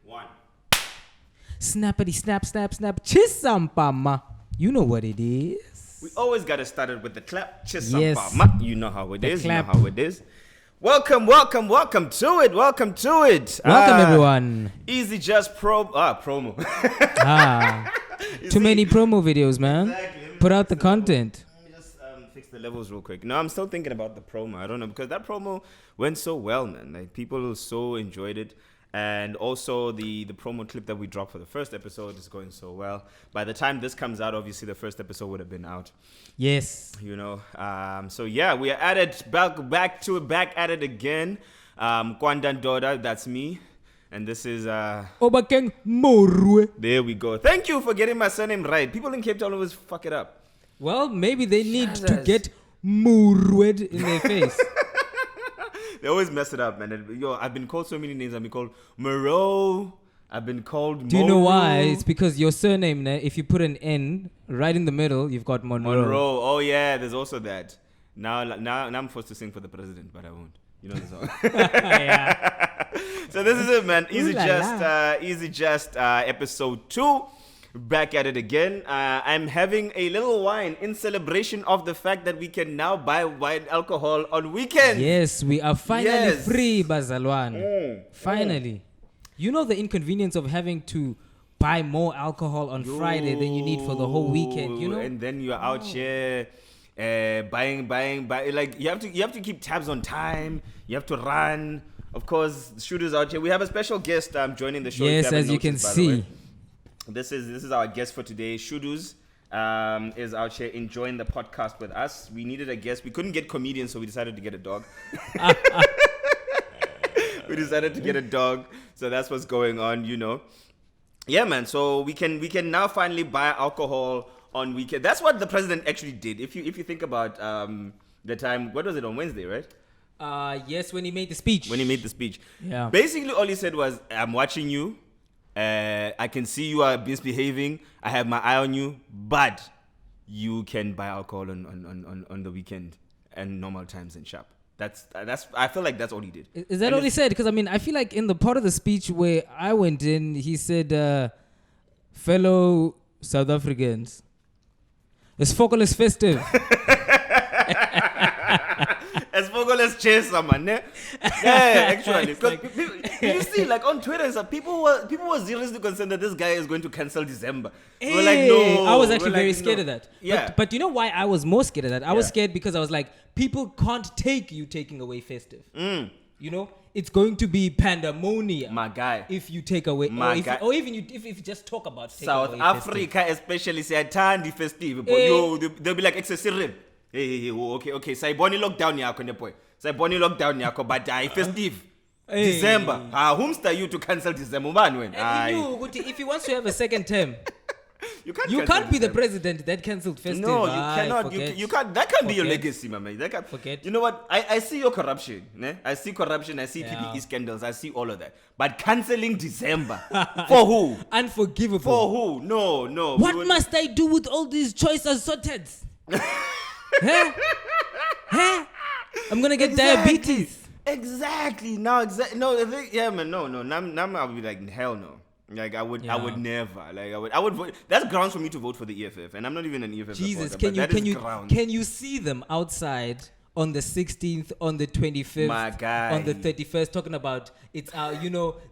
One. Snappity snap, snap, snap. Chisampama. You know what it is. We always got to start it with the clap. Yes. You know how it is. Clap. You know how it is. Welcome to it. Welcome everyone. EasyJust promo. Too many promo videos, man. Exactly. Put out the content. Let me just fix the levels real quick. No, I'm still thinking about the promo. I don't know, because that promo went so well, man. Like, people so enjoyed it. And also the promo clip that we dropped for the first episode is going so well. By the time this comes out, obviously the first episode would have been out. Yes. You know. So yeah, we are at it, back at it again. Kwanda and Ndoda, that's me. And this is Obakeng Moroe. There we go. Thank you for getting my surname right. People in Cape Town always fuck it up. Well, maybe they need to get Moroed in their face. They always mess it up, man. I've been called so many names. I've been called Moroe. I've been called Do you know why? It's because your surname, if you put an N right in the middle, you've got Monroe. Monroe. Oh, yeah, there's also that. Now I'm forced to sing for the president, but I won't. You know the song. Yeah. So this is it, man. EasyJust episode 2. Back at it again. I'm having a little wine in celebration of the fact that we can now buy wine alcohol on weekends. Yes, we are finally free, Bazalwan. Finally. You know the inconvenience of having to buy more alcohol on Friday than you need for the whole weekend, you know? And then you're out here buying. Like, you have to keep tabs on time. You have to run. Of course, shooters out here. We have a special guest joining the show. Yes, as you can see. This is our guest for today. Shudus is out here enjoying the podcast with us. We needed a guest. We couldn't get comedians, so we decided to get a dog. We decided to get a dog. So that's what's going on, you know. Yeah, man. So we can now finally buy alcohol on weekend. That's what the president actually did. If you think about the time, what was it, on Wednesday, right? Yes, when he made the speech. Yeah. Basically, all he said was, "I'm watching you. I can see you are misbehaving. I have my eye on you, but you can buy alcohol on the weekend and normal times in shop." That's. I feel like that's all he did. Is that all he said? Because I feel like in the part of the speech where I went in, he said, "Fellow South Africans, it's Fokol's festive." As Fokol's chase someone, ne? Yeah, actually. You see, like on Twitter, people were seriously concerned that this guy is going to cancel December. Hey, we're like, no. I was actually very scared of that. Yeah. But you know why I was more scared of that? I was scared because I was like, people can't take you taking away festive. You know, it's going to be pandemonium. My guy. If you take away, or even if you just talk about taking South away Africa, festive. especially, say the festive. They'll be like, excessive. Hey, okay. Saiboni lockdown yako, boy. Saiboni lockdown yako, but festive. December. Whomster you to cancel December, man? If he wants to have a second term, you can't be the president that cancelled festive. No, you cannot. You can't. That can't be your legacy, my man. That can't. Forget. You know what? I see your corruption. Ne? I see corruption. I see PPE scandals. I see all of that. But cancelling December for who? Unforgivable. For who? No. What must I do with all these choices sorted? Huh? I'm gonna get diabetes. Exactly. No. Yeah, man. No. Now I'll be like, hell no. Like I would never. Like I would vote. That's grounds for me to vote for the EFF, and I'm not even an EFF. Jesus, supporter, can you see them outside on the 16th, on the 25th, my guy, on the 31st, talking about it's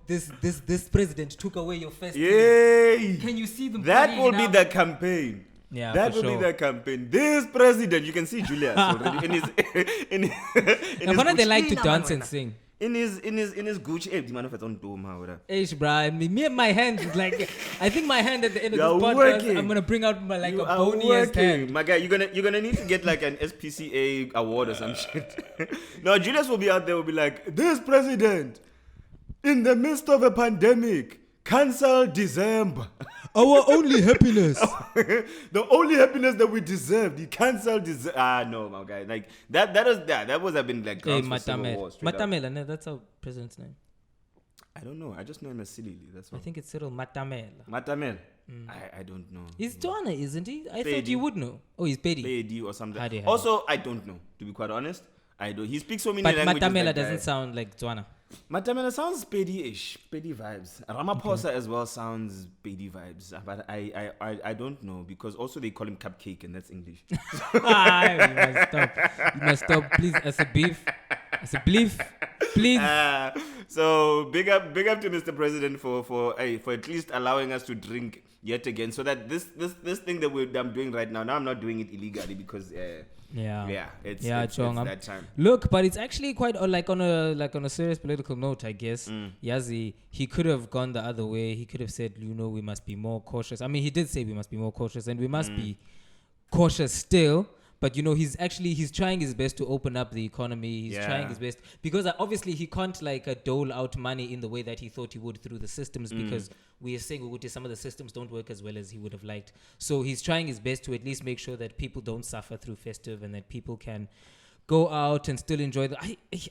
this president took away your festival. Yay! Can you see them? That will be the campaign. Yeah, that will be the campaign. This president, you can see Julius already in his they like to dance and sing. In his Gucci, the man of his own dome, me and my hand is like, I think my hand at the end of this podcast, I'm gonna bring out a bony-ass hand. My guy, you're gonna need to get like an SPCA award or some shit. No, Julius will be out there, will be like, this president, in the midst of a pandemic, cancel December. Our only happiness. The only happiness that we deserved. He cancelled this. No, my guy. Like that was have been like grounds for civil war. Matamela, that's our president's name. I don't know. I just know him as Silili. That's all. I think it's Cyril Matamela. I don't know. He's Tswana, isn't he? I thought you would know. Oh, he's Pedi. Pedi or something. Also, I don't know. To be quite honest, I don't. He speaks so many languages. But Matamela doesn't sound like Tswana. Matamela sounds Pedi-ish, Pedi vibes. Ramaphosa as well sounds Pedi vibes, but I don't know because also they call him Cupcake and that's English. You must stop, please. As a beef, please. So big up to Mr. President for at least allowing us to drink yet again, so that this thing that I'm doing right now I'm not doing it illegally because it's that time. Look, but it's actually quite like on a serious political note, I guess. Yazi, he could have gone the other way. He could have said, we must be more cautious. I mean, he did say we must be more cautious, and we must be cautious still. But he's trying his best to open up the economy. He's trying his best because obviously he can't dole out money in the way that he thought he would through the systems because we are saying some of the systems don't work as well as he would have liked. So he's trying his best to at least make sure that people don't suffer through festive and that people can go out and still enjoy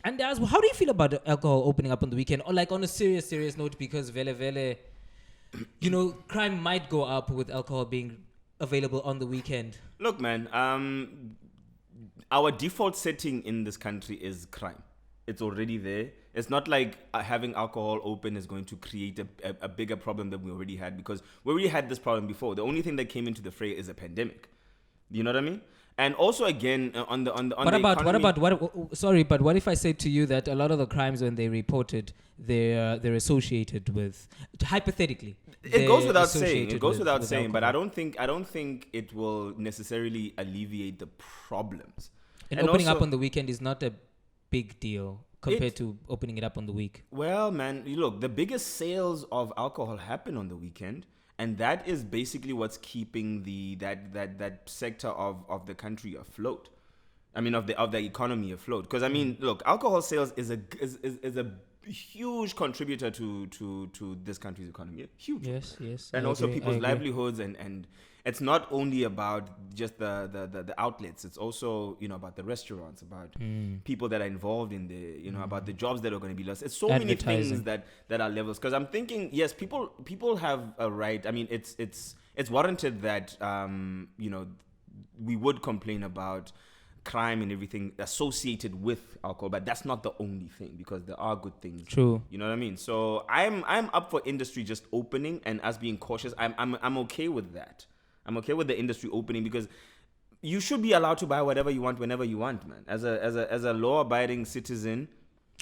and how do you feel about alcohol opening up on the weekend, or on a serious note, because vele crime might go up with alcohol being available on the weekend? Look, man, our default setting in this country is crime. It's already there. It's not like having alcohol open is going to create a bigger problem than we already had, because we already had this problem before. The only thing that came into the fray is a pandemic. You know what I mean? And also, again, what if I say to you that a lot of the crimes, when they reported, they're associated with, hypothetically, it goes without saying. But I don't think it will necessarily alleviate the problems. And opening up on the weekend is not a big deal compared to opening it up on the week. Well, man, look, the biggest sales of alcohol happen on the weekend. And that is basically what's keeping that sector of the country afloat. I mean, of the economy afloat. Because I mean, look, alcohol sales is a huge contributor to this country's economy. Huge. Yes. And also people's livelihoods, and it's not only about just the outlets. It's also about the restaurants, about people that are involved in about the jobs that are going to be lost. It's so many things that are levels. Because I'm thinking, yes, people have a right. I mean, it's warranted that we would complain about crime and everything associated with alcohol, but that's not the only thing, because there are good things. True. You know what I mean? So I'm up for industry just opening and us being cautious. I'm okay with that. I'm okay with the industry opening, because you should be allowed to buy whatever you want whenever you want, man. As a law-abiding citizen.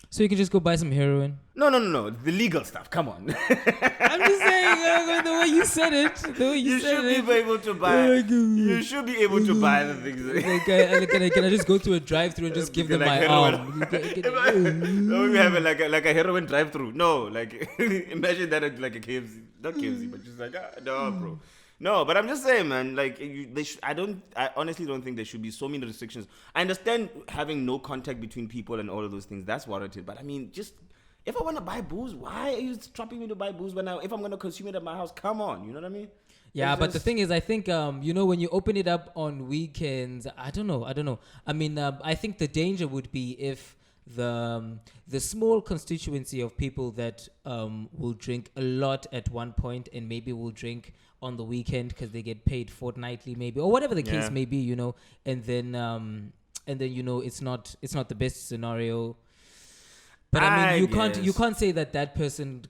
So you can just go buy some heroin? No. The legal stuff. Come on. I'm just saying, the way you said it. You should be able to buy. You should be able to buy the things. Can I just go to a drive-thru and just give them my arm? No, we have like a heroin drive-thru. No, imagine that at like a KFC. Not KFC, but just no, bro. No, but I'm just saying, man, I honestly don't think there should be so many restrictions. I understand having no contact between people and all of those things. That's warranted. But I mean, just, if I want to buy booze, why are you trapping me to buy booze if I'm going to consume it at my house? Come on, you know what I mean? Yeah, but the thing is, I think, when you open it up on weekends, I don't know. I mean, I think the danger would be if the small constituency of people that will drink a lot at one point and maybe will drink on the weekend because they get paid fortnightly, maybe, or whatever the case may be, and then it's not the best scenario. But I mean, you can't say that person,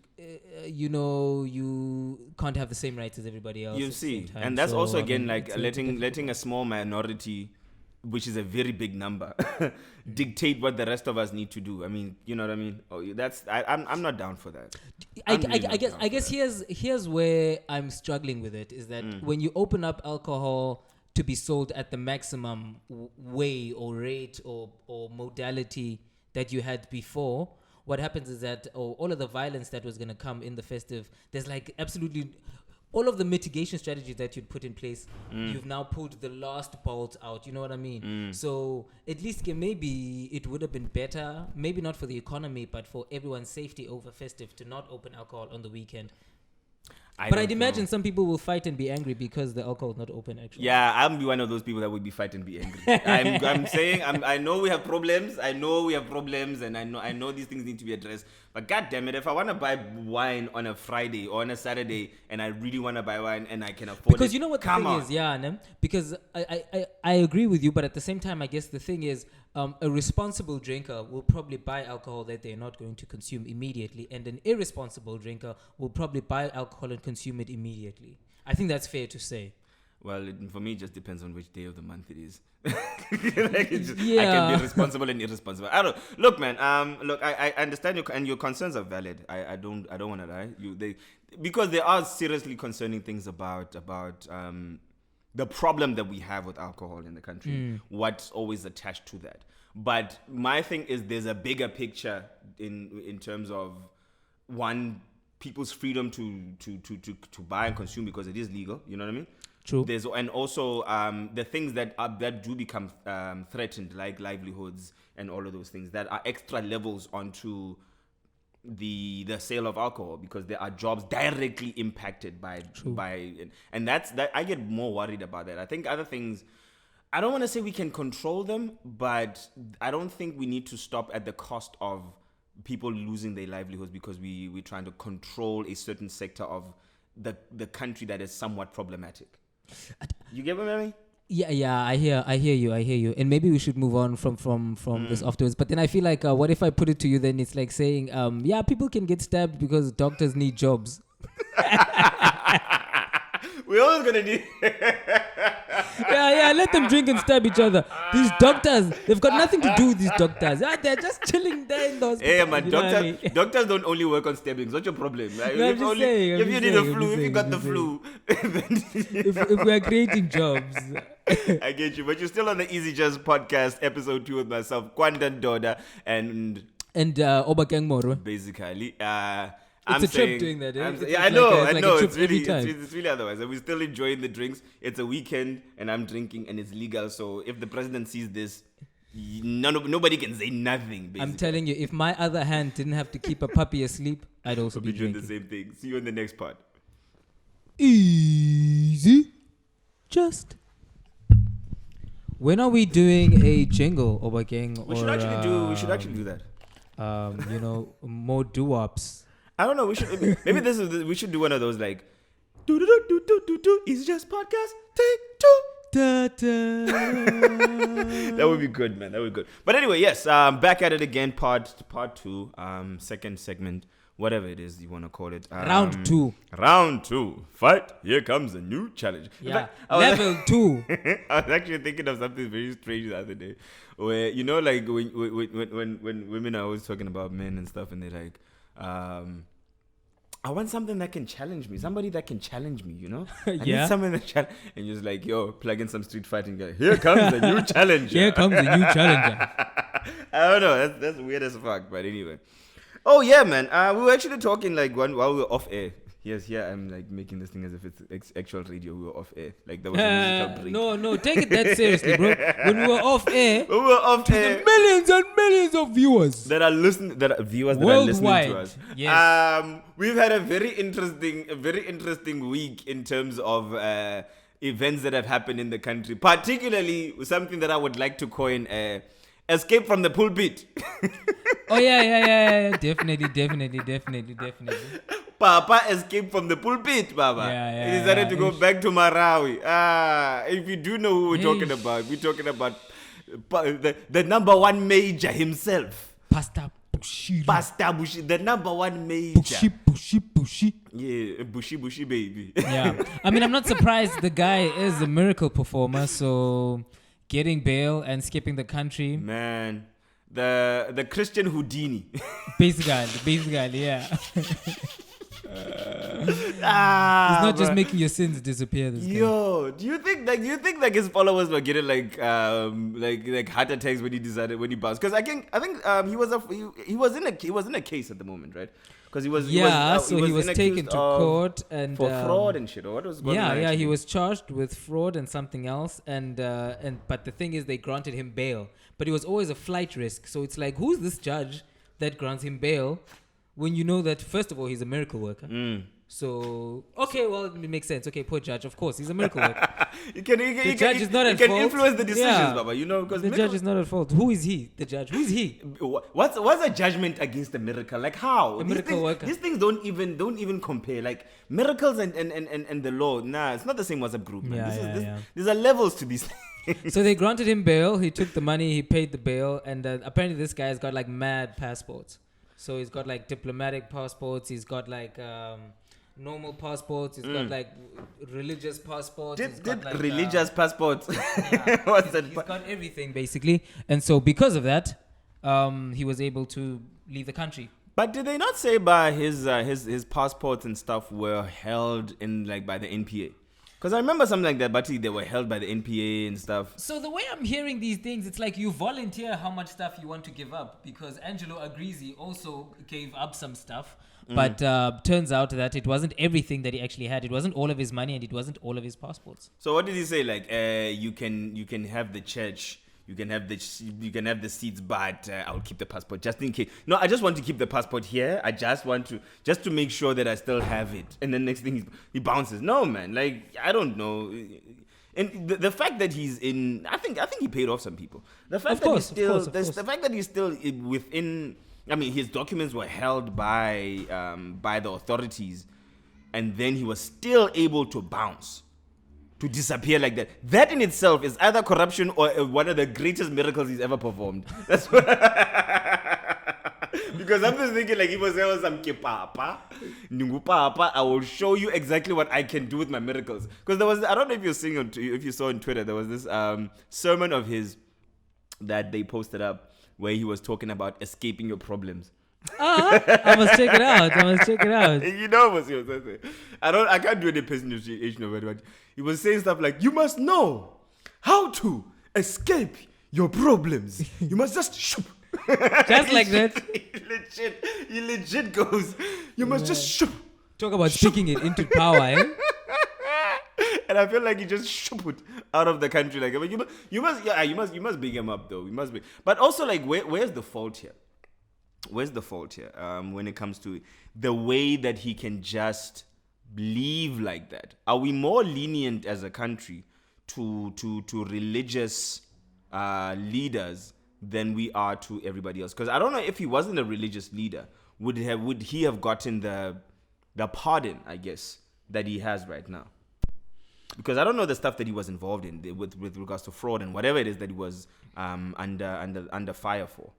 you can't have the same rights as everybody else. You see, and that's also again letting a small minority, which is a very big number, dictate what the rest of us need to do. I mean, you know what I mean? I'm not down for that. I guess here's where I'm struggling with it, is that when you open up alcohol to be sold at the maximum way or rate or modality that you had before, what happens is that all of the violence that was going to come in the festive, there's absolutely all of the mitigation strategies that you'd put in place, you've now pulled the last bolt out. You know what I mean? So at least maybe it would have been better, maybe not for the economy, but for everyone's safety over festive, to not open alcohol on the weekend. I'd imagine some people will fight and be angry because the alcohol is not open, actually. Yeah, I'm one of those people that would be fight and be angry. I'm saying I know we have problems. And I know these things need to be addressed. But God damn it, if I want to buy wine on a Friday or on a Saturday, and I really want to buy wine and I can afford it, because you know what the thing is, because I agree with you, but at the same time, I guess the thing is, a responsible drinker will probably buy alcohol that they're not going to consume immediately, and an irresponsible drinker will probably buy alcohol and consume it immediately. I think that's fair to say. Well, for me, it just depends on which day of the month it is. I can be responsible and irresponsible. I don't look, man. I understand your concerns are valid. I don't want to lie. Because there are seriously concerning things about the problem that we have with alcohol in the country. What's always attached to that. But my thing is, there's a bigger picture in terms of one, people's freedom to buy and consume because it is legal. You know what I mean? True. And also the things that do become threatened, like livelihoods and all of those things that are extra levels onto the sale of alcohol, because there are jobs directly impacted by and that I get more worried about that. I think other things, I don't want to say we can control them, but I don't think we need to stop at the cost of people losing their livelihoods because we're trying to control a certain sector of the country that is somewhat problematic. You get what I mean? Yeah, I hear you. And maybe we should move on from this afterwards. But then I feel like, what if I put it to you? Then it's like saying, people can get stabbed because doctors need jobs. We're always gonna need. Let them drink and stab each other. These doctors, they've got nothing to do with these doctors. They're just chilling there in the hospital. Hey, man, doctors don't only work on stabbings. What's your problem? Right? No, If you need a flu, if you got the flu. if we are creating jobs. I get you. But you're still on the EasyJust podcast, episode 2 with myself, Kwanda and Ndoda, and Obakeng Moroe. Basically. It's a trip doing that. I know. It's really otherwise. And we're still enjoying the drinks. It's a weekend, and I'm drinking, and it's legal. So if the president sees this, nobody can say nothing. Basically. I'm telling you, if my other hand didn't have to keep a puppy asleep, I'd also be doing drinking. the same thing. See you in the next part. EasyJust. When are we doing a jingle, Obakeng? We should actually do that. More doo-wops. I don't know. We should maybe we should do one of those like do EasyJust podcast take 2. That would be good, man. That would be good. But anyway, yes. Back at it again. Part 2. Second segment. Whatever it is you want to call it. Round 2. Round 2. Fight. Here comes a new challenge. Yeah. Level 2. I was actually thinking of something very strange the other day, where like when women are always talking about men and stuff, and they're like. I want something that can challenge me. Somebody that can challenge me, I need something that and just like, plug in some street fighting guy. Here comes a new challenger. Here comes a new challenger. I don't know. That's weird as fuck. But anyway. Oh yeah, man. We were actually talking like while we were off air. Yes, I'm like making this thing as if it's actual radio. We were off air. Like that was a musical break. No, take it that seriously, bro. When we were off air, the millions and millions of viewers that are listening, viewers worldwide. That are listening to us. Yes. We've had a very interesting week in terms of events that have happened in the country, particularly something that I would like to coin escape from the pulpit. Oh yeah. Definitely. Papa escaped from the pulpit, Baba. He decided to go back to Marawi. If you do know who we're talking about the number one major himself. Pastor Bushiris. The number one major. Bushi. Yeah, Bushi baby. Yeah. I mean, I'm not surprised. The guy is a miracle performer, so getting bail and skipping the country. Man. The Christian Houdini. Basically, yeah. He's not just making your sins disappear. Do you think his followers were getting like heart attacks when he bounced? Because I think he was in a case at the moment, right? Because he was taken to court and for fraud and shit. Or what was going on? Yeah, he was charged with fraud and something else, and but the thing is, they granted him bail, but it was always a flight risk. So it's like, who's this judge that grants him bail when you know that first of all he's a miracle worker? So, okay, well, it makes sense. Okay, poor judge. Of course, he's a miracle worker. The judge is not at can fault. influence the decisions, Baba. You know, because the judge is not at fault. Who is he? The judge. Who is he? What's a judgment against a miracle? Like how? A miracle worker. These things don't even compare. Like miracles and the law. Nah, it's not the same WhatsApp group, man. These are levels to these things. So they granted him bail. He took the money. He paid the bail, and apparently this guy's got like mad passports. So he's got like diplomatic passports. He's got like normal passports. He's got like religious passports. Religious passports. What's that? He's got everything basically, and so because of that, he was able to leave the country. But did they not say by his passports and stuff were held in like by the NPA? Because I remember something like that, but they were held by the NPA and stuff. So the way I'm hearing these things, it's like you volunteer how much stuff you want to give up. Because Angelo Agrizi also gave up some stuff. But turns out that it wasn't everything that he actually had. It wasn't all of his money and it wasn't all of his passports. So what did he say? Like, you can have the church. You can have the seats, but I'll keep the passport just in case. No, I just want to keep the passport here. I just want to make sure that I still have it. And then next thing he bounces. No, man. Like I don't know. And the fact that he's in, I think he paid off some people. The fact the fact that he's still within. I mean, his documents were held by the authorities, and then he was still able to bounce. To disappear like that. That in itself is either corruption or one of the greatest miracles he's ever performed. That's what because I'm just thinking like if was there some kipapa, papa, I will show you exactly what I can do with my miracles. Because there was, I don't know if if you saw on Twitter, there was this sermon of his that they posted up where he was talking about escaping your problems. I must check it out. You know what he was saying. I can't do any presentation of it, but he was saying stuff like, you must know how to escape your problems. You must just shoop. Just like that. He legit goes, you must just shoop. Talk about speaking it into power, eh? And I feel like he just shoop it out of the country. Like, I mean, you must big him up though. But also like, where's the fault here? Where's the fault here when it comes to the way that he can just leave like that? Are we more lenient as a country to religious leaders than we are to everybody else? Because I don't know if he wasn't a religious leader, would he have gotten the pardon, I guess, that he has right now? Because I don't know the stuff that he was involved in with regards to fraud and whatever it is that he was under fire for.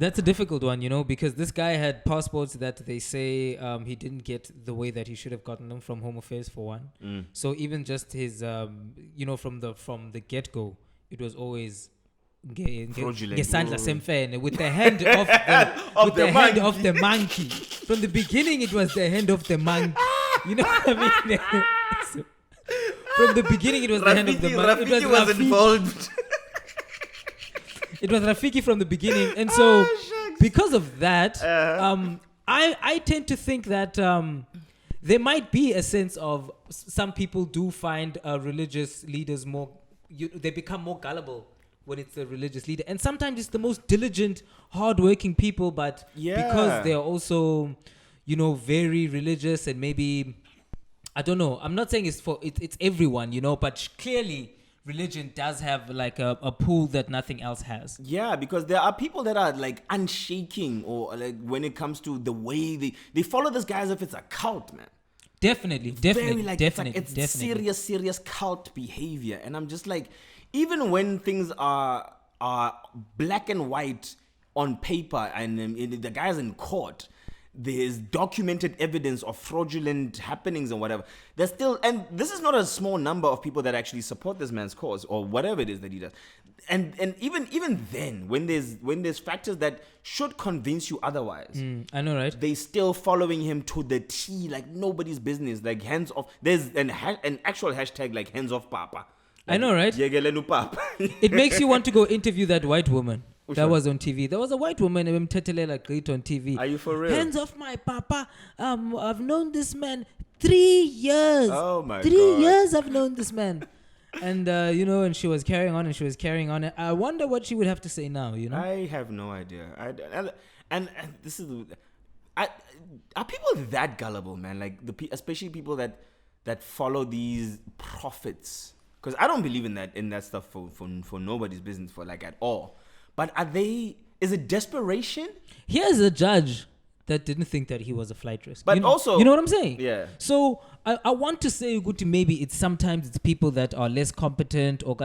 That's a difficult one, because this guy had passports that they say he didn't get the way that he should have gotten them from Home Affairs for one. So even just his, from the get-go, it was always fraudulent. With the hand of the monkey. From the beginning, it was the hand of the monkey. You know what I mean? So, from the beginning, it was the hand of the monkey. Rafiki was involved. It was Rafiki from the beginning. And so because of that, I tend to think that there might be a sense of some people do find religious leaders more, they become more gullible when it's a religious leader. And sometimes it's the most diligent, hardworking people, but because they're also, very religious and maybe, I don't know. I'm not saying it's everyone, but clearly religion does have like a pool that nothing else has. Yeah, because there are people that are like unshaking or like when it comes to the way they follow this guy as if it's a cult, man. Definitely. It's serious cult behavior. And I'm just like, even when things are black and white on paper and the guy's in court, there's documented evidence of fraudulent happenings and whatever. There's still, and this is not a small number of people that actually support this man's cause or whatever it is that he does. And even then, when there's factors that should convince you otherwise, I know, right? They still following him to the T, like nobody's business, like hands off. There's an actual hashtag like hands off Papa. Like, I know, right? Papa. It makes you want to go interview that white woman. That was on TV. There was a white woman named Tetelela Great on TV. Are you for real? Hands off my papa. I've known this man 3 years. Oh my God. 3 years I've known this man. And, and she was carrying on. I wonder what she would have to say now, I have no idea. And this is... are people that gullible, man? Like especially people that follow these prophets. Because I don't believe in that stuff for nobody's business for like at all. But is it desperation? Here's a judge that didn't think that he was a flight risk. But you know what I'm saying? Yeah. So I want to say, maybe it's people that are less competent or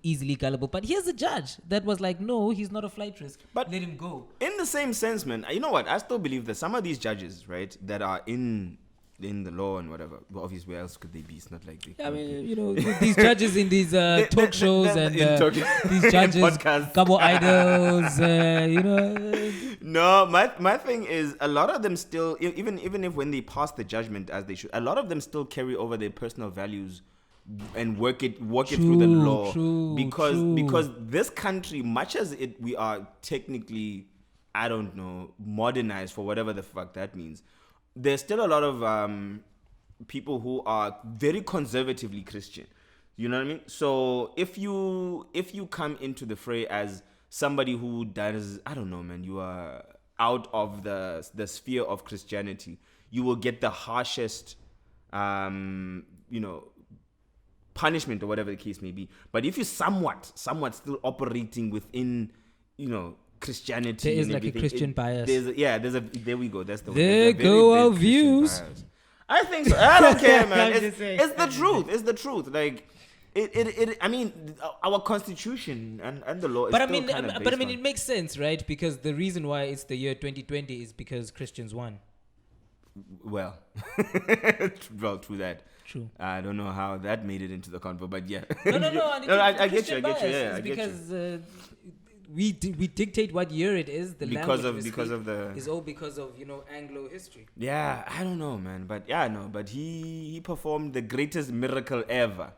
easily gullible. But here's a judge that was like, no, he's not a flight risk. But let him go. In the same sense, man, you know what? I still believe that some of these judges, right, that are in the law and whatever. Well, obviously, where else could they be? It's not like they. I mean, these judges in these talk shows and these judges, Gabo Idols, No, my thing is a lot of them still, even if when they pass the judgment as they should, a lot of them still carry over their personal values and work it through the law. Because this country, much as we are technically, I don't know, modernized for whatever the fuck that means. There's still a lot of people who are very conservatively Christian. You know what I mean? So if you come into the fray as somebody who does, I don't know, man, you are out of the sphere of Christianity, you will get the harshest, punishment or whatever the case may be. But if you're somewhat still operating within, Christianity, there is like a Christian bias. There we go. That's the there go our views. Bias. I think so. I don't care, man. It's the truth. It's the truth. Like I mean, our constitution and the law. Is it makes sense, right? Because the reason why it's the year 2020 is because Christians won. Well, true that. True. I don't know how that made it into the convo, but yeah. No. I get you. Yeah, I get you. We dictate what year it is. Because of the is all because of Anglo history. Yeah, I don't know, man, but he performed the greatest miracle ever,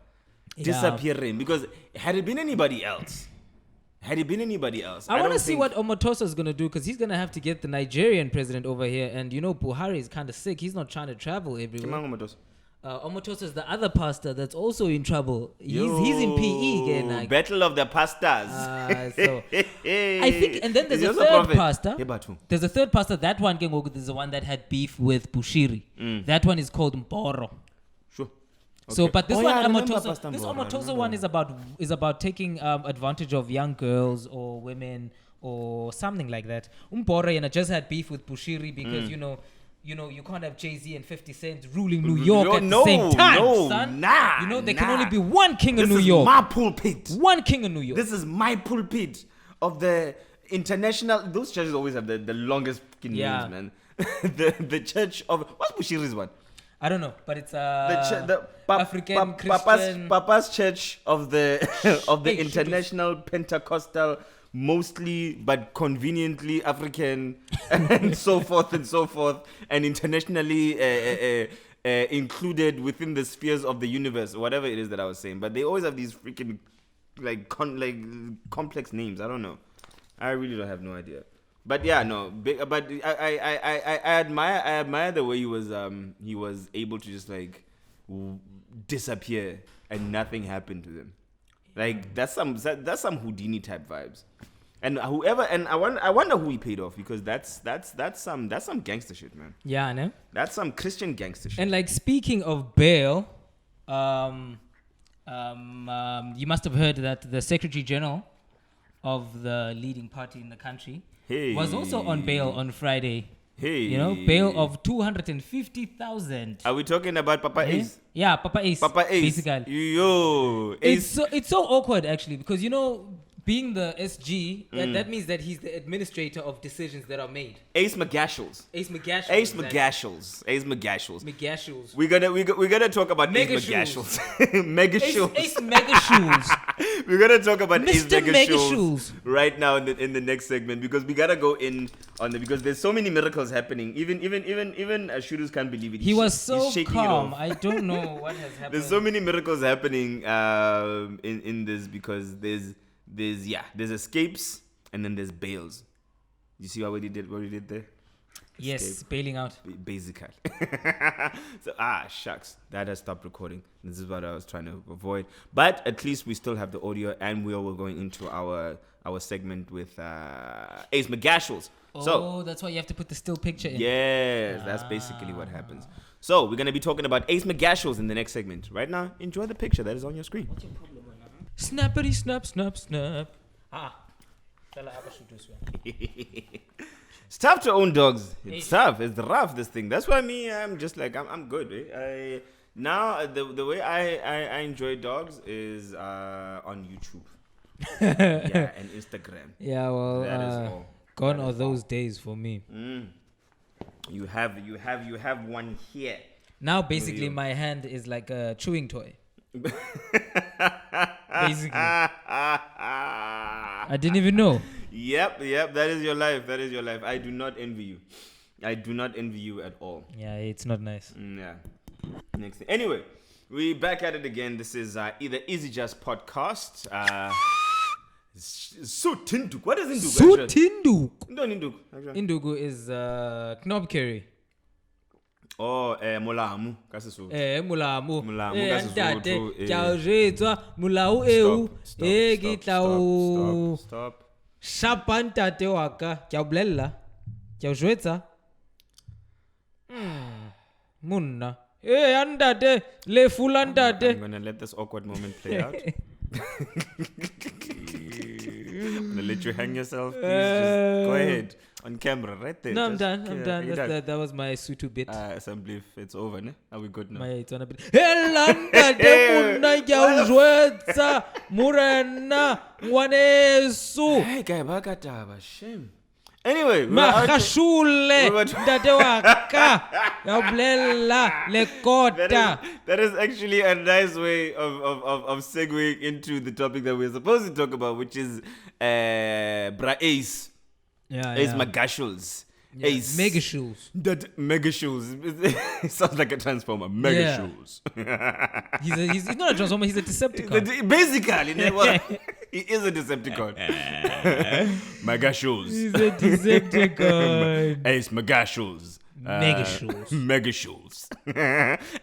disappearing. Because had it been anybody else, I want to see what Omotoso is gonna do, because he's gonna have to get the Nigerian president over here, and Buhari is kind of sick. He's not trying to travel everywhere. Omotoso is the other pastor that's also in trouble. He's in PE again. Like. Battle of the pastors. So I think, and then there's a third pastor. There's a third pastor. That one is the one that had beef with Bushiri. That one is called Mboro. Sure. Okay. So, but this Omotoso one is about taking advantage of young girls or women or something like that. Mboro just had beef with Bushiri because you can't have Jay-Z and 50 Cent ruling New York at the same time, son. There can only be one king of New York. This is my pulpit. One king of New York. This is my pulpit of the international. Those churches always have the longest names, man. the church of what's Bushiri's one? I don't know, but it's the African Christian Papa's church of the international Pentecostal. Mostly, but conveniently African, and so forth, and internationally included within the spheres of the universe, whatever it is that I was saying. But they always have these freaking complex names. I don't know. I really don't have no idea. But yeah, no. But I admire the way he was able to just disappear and nothing happened to them. Like that's some Houdini type vibes, and I wonder who he paid off, because that's some gangster shit, man. Yeah, I know. That's some Christian gangster shit. And speaking of bail, you must have heard that the Secretary General of the leading party in the country was also on bail on Friday. Bail of 250,000. Are we talking about Papa Ace? Yeah, Papa Ace. Basically. It's so awkward actually, because being the SG, that means that he's the administrator of decisions that are made. Ace McGashles. We're gonna talk about Mega Ace McGashles. Mega Shoes. Ace Mega Shoes. We're gonna talk about Ace Mr. Mega Shoes right now in the next segment, because we gotta go in on because there's so many miracles happening. Even shooters can't believe it. He was so calm. I don't know what has happened. There's so many miracles happening in this, because there's escapes and then there's bails. You see what he did there? Yes, escape. Bailing out. Basically. So, shucks. That has stopped recording. This is what I was trying to avoid. But at least we still have the audio, and we are going into our segment with Ace McGashles. So that's why you have to put the still picture in. Yes, that's basically what happens. So we're gonna be talking about Ace McGashels in the next segment. Right now, enjoy the picture that is on your screen. What's your problem, man? Snappity snap snap snap. It's tough to own dogs. It's tough. It's rough. This thing. That's why I'm just like I'm good. Eh? Now the way I enjoy dogs is on YouTube. Yeah, and Instagram. Yeah, well, that is all. Gone are those days for me. You have one here. Now basically my hand is like a chewing toy. Basically. I didn't even know. Yep, that is your life. I do not envy you. At all. Yeah, it's not nice. Yeah. Next thing. Anyway, we back at it again. This is either EasyJust podcast. Sutinduk. What is Induk? Sutinduk. Induk. Indugu is knob curry. Oh, molamu. Kasisu. Molamu. Kasisu. Mulau Stop. Shapantate waka. Kyablella. Kyajwetsa. Munna. Andate. Le fulandate. I'm gonna let this awkward moment play out. I'm gonna let you hang yourself. Please just go ahead on camera right there. No, I'm done. That was my Sutu bit. Assembly, it's over, ne? Are we good now? It's on a bit. Helanda de munna kyawzwetsa murena ngwanesu. Hey, guy, bakataba shame. Anyway, Mahashule ndate waka yablela lekota. That is actually a nice way of segueing into the topic that we're supposed to talk about, which is Bra Ace. Ace McGashels. Yeah. Ace. Mega shoes. That mega shoes. It sounds like a transformer. Mega shoes. He's not a transformer, he's a Decepticon. Basically, he is a Decepticon. Mega shoes. He's a Decepticon. Ace mega shoes. Mega shoes. Mega shoes.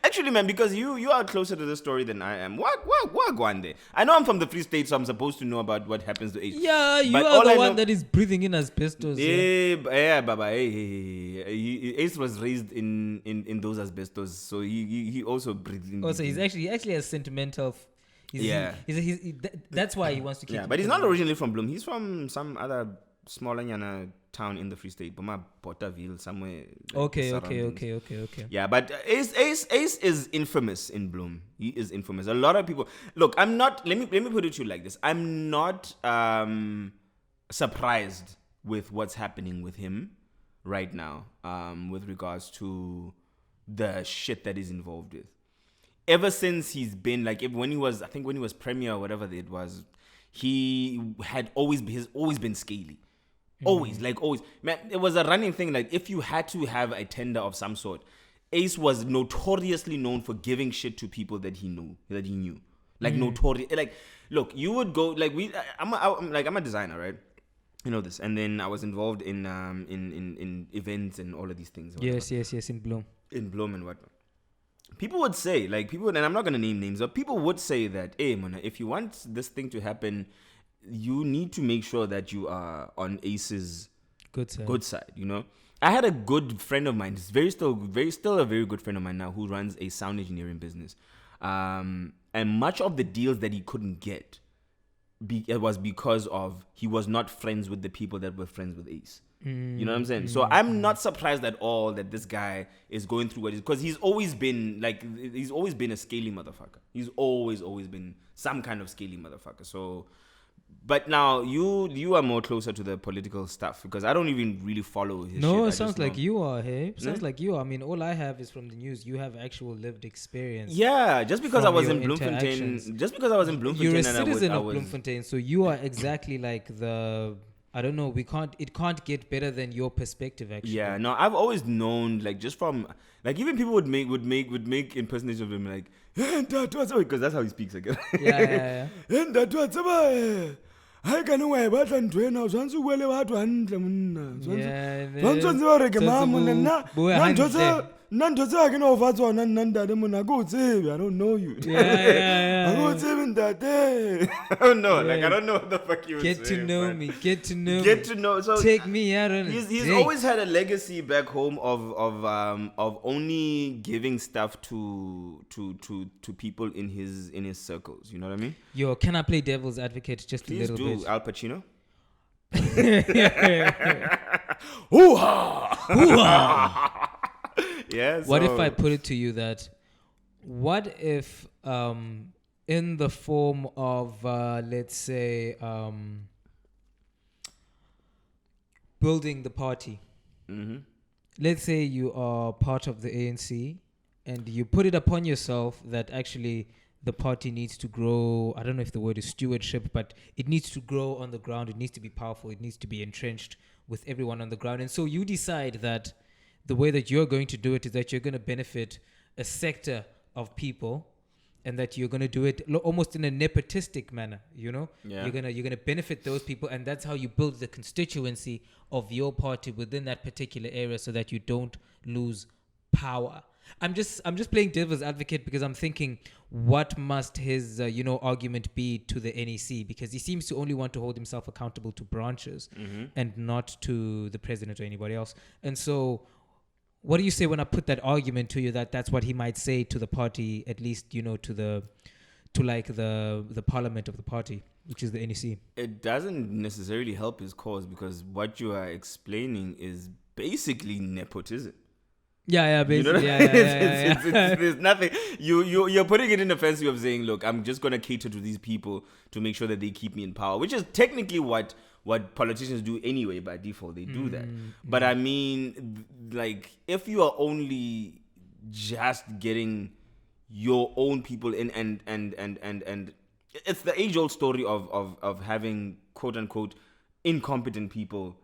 Actually, man, because you are closer to the story than I am. What Gwande? I know I'm from the Free State, so I'm supposed to know about what happens to Ace. Yeah, you are the one that is breathing in asbestos. Yeah, Baba. Ace was raised in those asbestos, so he also breathes in. Also, he actually has sentimental. That's why he wants to keep. Yeah, but he's not originally from Bloem. He's from some other smaller town in the Free State, Boma Botterville, somewhere. Okay. Yeah, but Ace is infamous in Bloem. He is infamous. A lot of people. Look, I'm not. Let me put it to you like this. I'm not surprised with what's happening with him right now. With regards to the shit that he's involved with. Ever since he's been when he was premier or whatever it was, he had always been scaly. Always. Man, it was a running thing. Like, if you had to have a tender of some sort, Ace was notoriously known for giving shit to people that he knew. Like, notorious. Like, look, you would go, like, I'm a designer, right? You know this. And then I was involved in events and all of these things. Yes, in Bloem. In Bloem and whatnot. People would say, and I'm not going to name names, but people would say that, hey, man, if you want this thing to happen, you need to make sure that you are on Ace's good side, you know? I had a good friend of mine, still a very good friend of mine now, who runs a sound engineering business. And much of the deals that he couldn't get it was because of he was not friends with the people that were friends with Ace. You know what I'm saying? So I'm not surprised at all that this guy is going through what he's, because he's always been a scaly motherfucker. He's always been some kind of scaly motherfucker. So, but now you are more closer to the political stuff, because I don't even really follow his shit. No, it sounds like you are, hey? Sounds like you are. I mean, all I have is from the news. You have actual lived experience. Yeah, just because I was in Bloemfontein. You're a citizen of Bloemfontein, so you are exactly like the... I don't know. It can't get better than your perspective, actually. Yeah, no, I've always known, like, just from, like, even people would make impersonations of him, like, because that's how he speaks, again. Yeah. I can know about and train now. Once you well about one, Nando zake no vatwa nanda demona go I don't know you. Yeah. I go that day. I don't know. Like I don't know what the fuck you Get to know me. Get to know. Get to know. So take me out on he's always had a legacy back home of only giving stuff to people in his circles. You know what I mean? Yo, can I play devil's advocate just Please a little do. bit? Al Pacino. Hoo-ha! Yeah. What if I put it to you that, what if in the form of let's say building the party, let's say you are part of the ANC and you put it upon yourself that actually the party needs to grow. I don't know if the word is stewardship, but it needs to grow on the ground. It needs to be powerful. It needs to be entrenched with everyone on the ground. And so you decide that the way that you're going to do it is that you're going to benefit a sector of people, and that you're going to do it almost in a nepotistic manner, you know? Yeah. You're going to benefit those people, and that's how you build the constituency of your party within that particular area so that you don't lose power. I'm just playing devil's advocate because I'm thinking, what must his argument be to the NEC, because he seems to only want to hold himself accountable to branches and not to the president or anybody else. And so what do you say when I put that argument to you that that's what he might say to the party, at least, to the parliament of the party, which is the NEC? It doesn't necessarily help his cause, because what you are explaining is basically nepotism. Yeah, basically. There's nothing. You're putting it in the fancy of saying, look, I'm just gonna cater to these people to make sure that they keep me in power, which is technically what politicians do anyway by default. They do that. But I mean, like, if you are only just getting your own people in, and it's the age-old story of having quote unquote incompetent people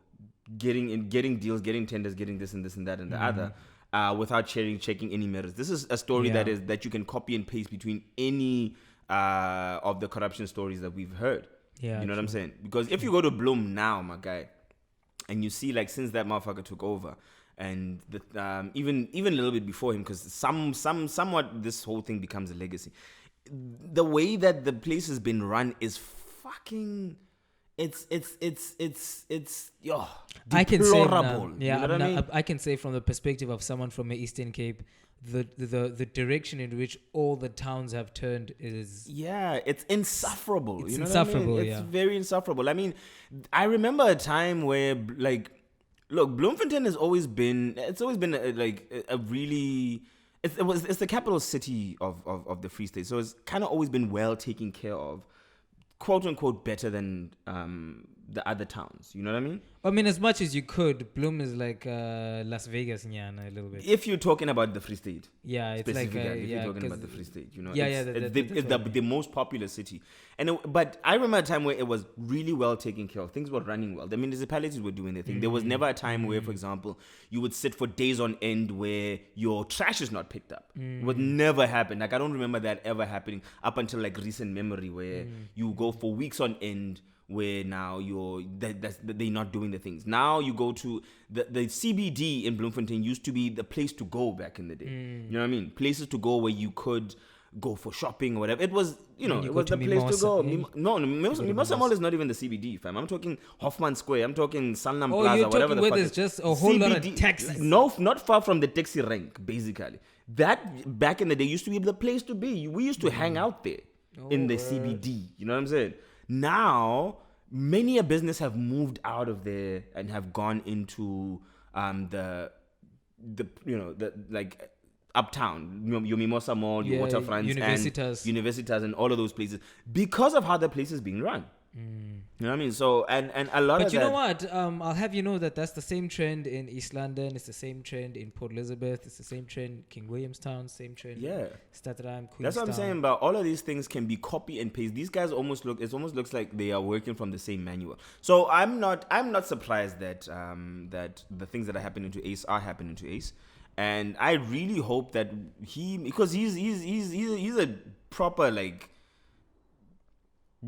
getting deals, getting tenders, getting this and this and that and the other. Without checking any merits. This is a story that you can copy and paste between any of the corruption stories that we've heard. Yeah, you know what I'm saying? Because if you go to Bloom now, my guy, and you see, like, since that motherfucker took over, and even a little bit before him, because somewhat this whole thing becomes a legacy. The way that the place has been run is fucking. It's deplorable. I can say, you know what I mean? I can say from the perspective of someone from the Eastern Cape, the direction in which all the towns have turned is it's insufferable. It's you know insufferable. What I mean? It's very insufferable. I mean, I remember a time where, like, look, Bloemfontein has always been. It's always been a really. It's the capital city of the Free State, so it's kind of always been well taken care of. Quote unquote better than the other towns, you know what I mean? I mean, as much as you could, Bloom is like Las Vegas, a little bit. If you're talking about the Free State, it's like if you're talking about the Free State, you know, it's the most popular city. But I remember a time where it was really well taken care of. Things were running well. The municipalities were doing their thing. There was never a time where, for example, you would sit for days on end where your trash is not picked up. It would never happen. Like, I don't remember that ever happening up until like recent memory, where you go for weeks on end where now they're not doing the things. Now you go to the CBD in Bloemfontein used to be the place to go back in the day. You know what I mean? Places to go where you could go for shopping or whatever. It was, it was the place to go. Mimosa Mall is not even the CBD, fam. I'm talking Hoffman Square. I'm talking Sanlam Plaza, you're whatever talking the where fuck. There's just a whole lot of taxis. No, not far from the taxi rank, basically. That back in the day used to be the place to be. We used to hang out there in the CBD. You know what I'm saying? Now, many a business have moved out of there and have gone into the uptown, your Mimosa Mall, your Waterfront, Universitas, and all of those places, because of how the place is being run. You know what I mean? So and a lot of that. But you know what? I'll have you know that's the same trend in East London. It's the same trend in Port Elizabeth. It's the same trend King Williamstown. Same trend. Yeah. Statham, Queenstown. That's what I'm saying. But all of these things can be copy and paste. These guys almost looks like they are working from the same manual. So I'm not surprised that that the things that are happening to Ace are happening to Ace. And I really hope that because he's a proper, like,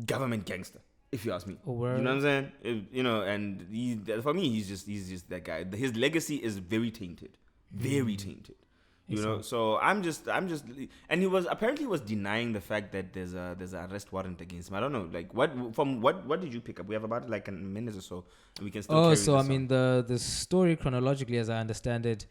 government gangster, if you ask me. Oh, word. You know what I'm saying? And for me, he's just that guy. His legacy is very tainted, very tainted. You know, so I'm just, and he was denying the fact that there's an arrest warrant against him. I don't know, like what did you pick up? We have about like a minute or so, and we can still. Oh, so I mean the story chronologically, as I understand it,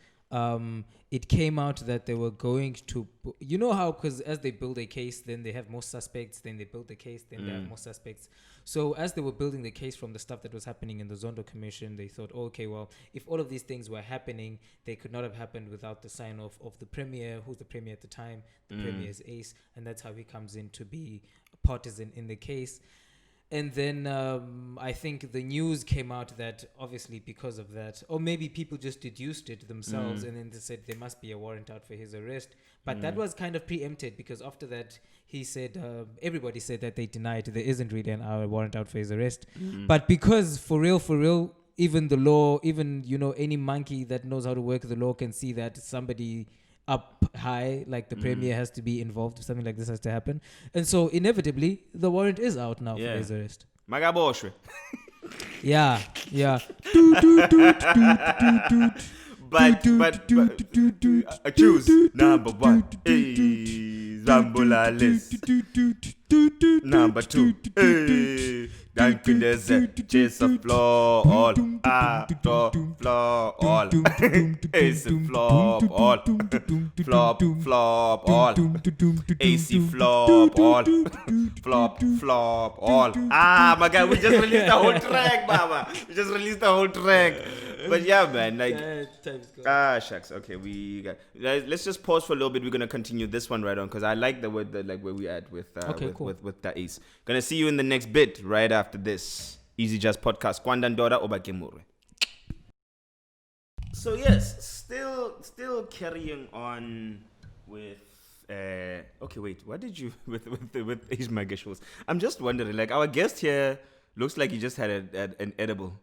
it came out that they were going to, you know how, because as they build a case, then they have more suspects, then they build the case, then they have more suspects. So as they were building the case from the stuff that was happening in the Zondo Commission, they thought, okay, well, if all of these things were happening, they could not have happened without the sign off of the premier. Who's the premier at the time? The premier is Ace, and that's how he comes in to be a partisan in the case. And then I think the news came out that obviously because of that, or maybe people just deduced it themselves, and then they said there must be a warrant out for his arrest. But that was kind of preempted, because after that he said, everybody said that they denied there isn't really a warrant out for his arrest. But because for real, even the law, even, you know, any monkey that knows how to work the law can see that somebody up high, like the premier, has to be involved if something like this has to happen. And so inevitably the warrant is out now for his arrest. Magaboshwe. Yeah. But choose number one. Zambulalis. Number two. Dunkin' Desert. Chase a floor all. Floor all. Ace flop all. Flop all. AC flop all. Flop all. My guy, we just released the whole track, Baba. We just released the whole track. But yeah, man, like, shucks. Okay, let's just pause for a little bit. We're gonna continue this one right on, because I like the word that, like, where we at with with the Ace. Gonna see you in the next bit right after this. Easy Just Podcast. Kwanda Ndoda, Obakeng Moroe. So yes, still carrying on with. Okay, wait. What did you with Ace Magashos? I'm just wondering. Like, our guest here looks like he just had an edible.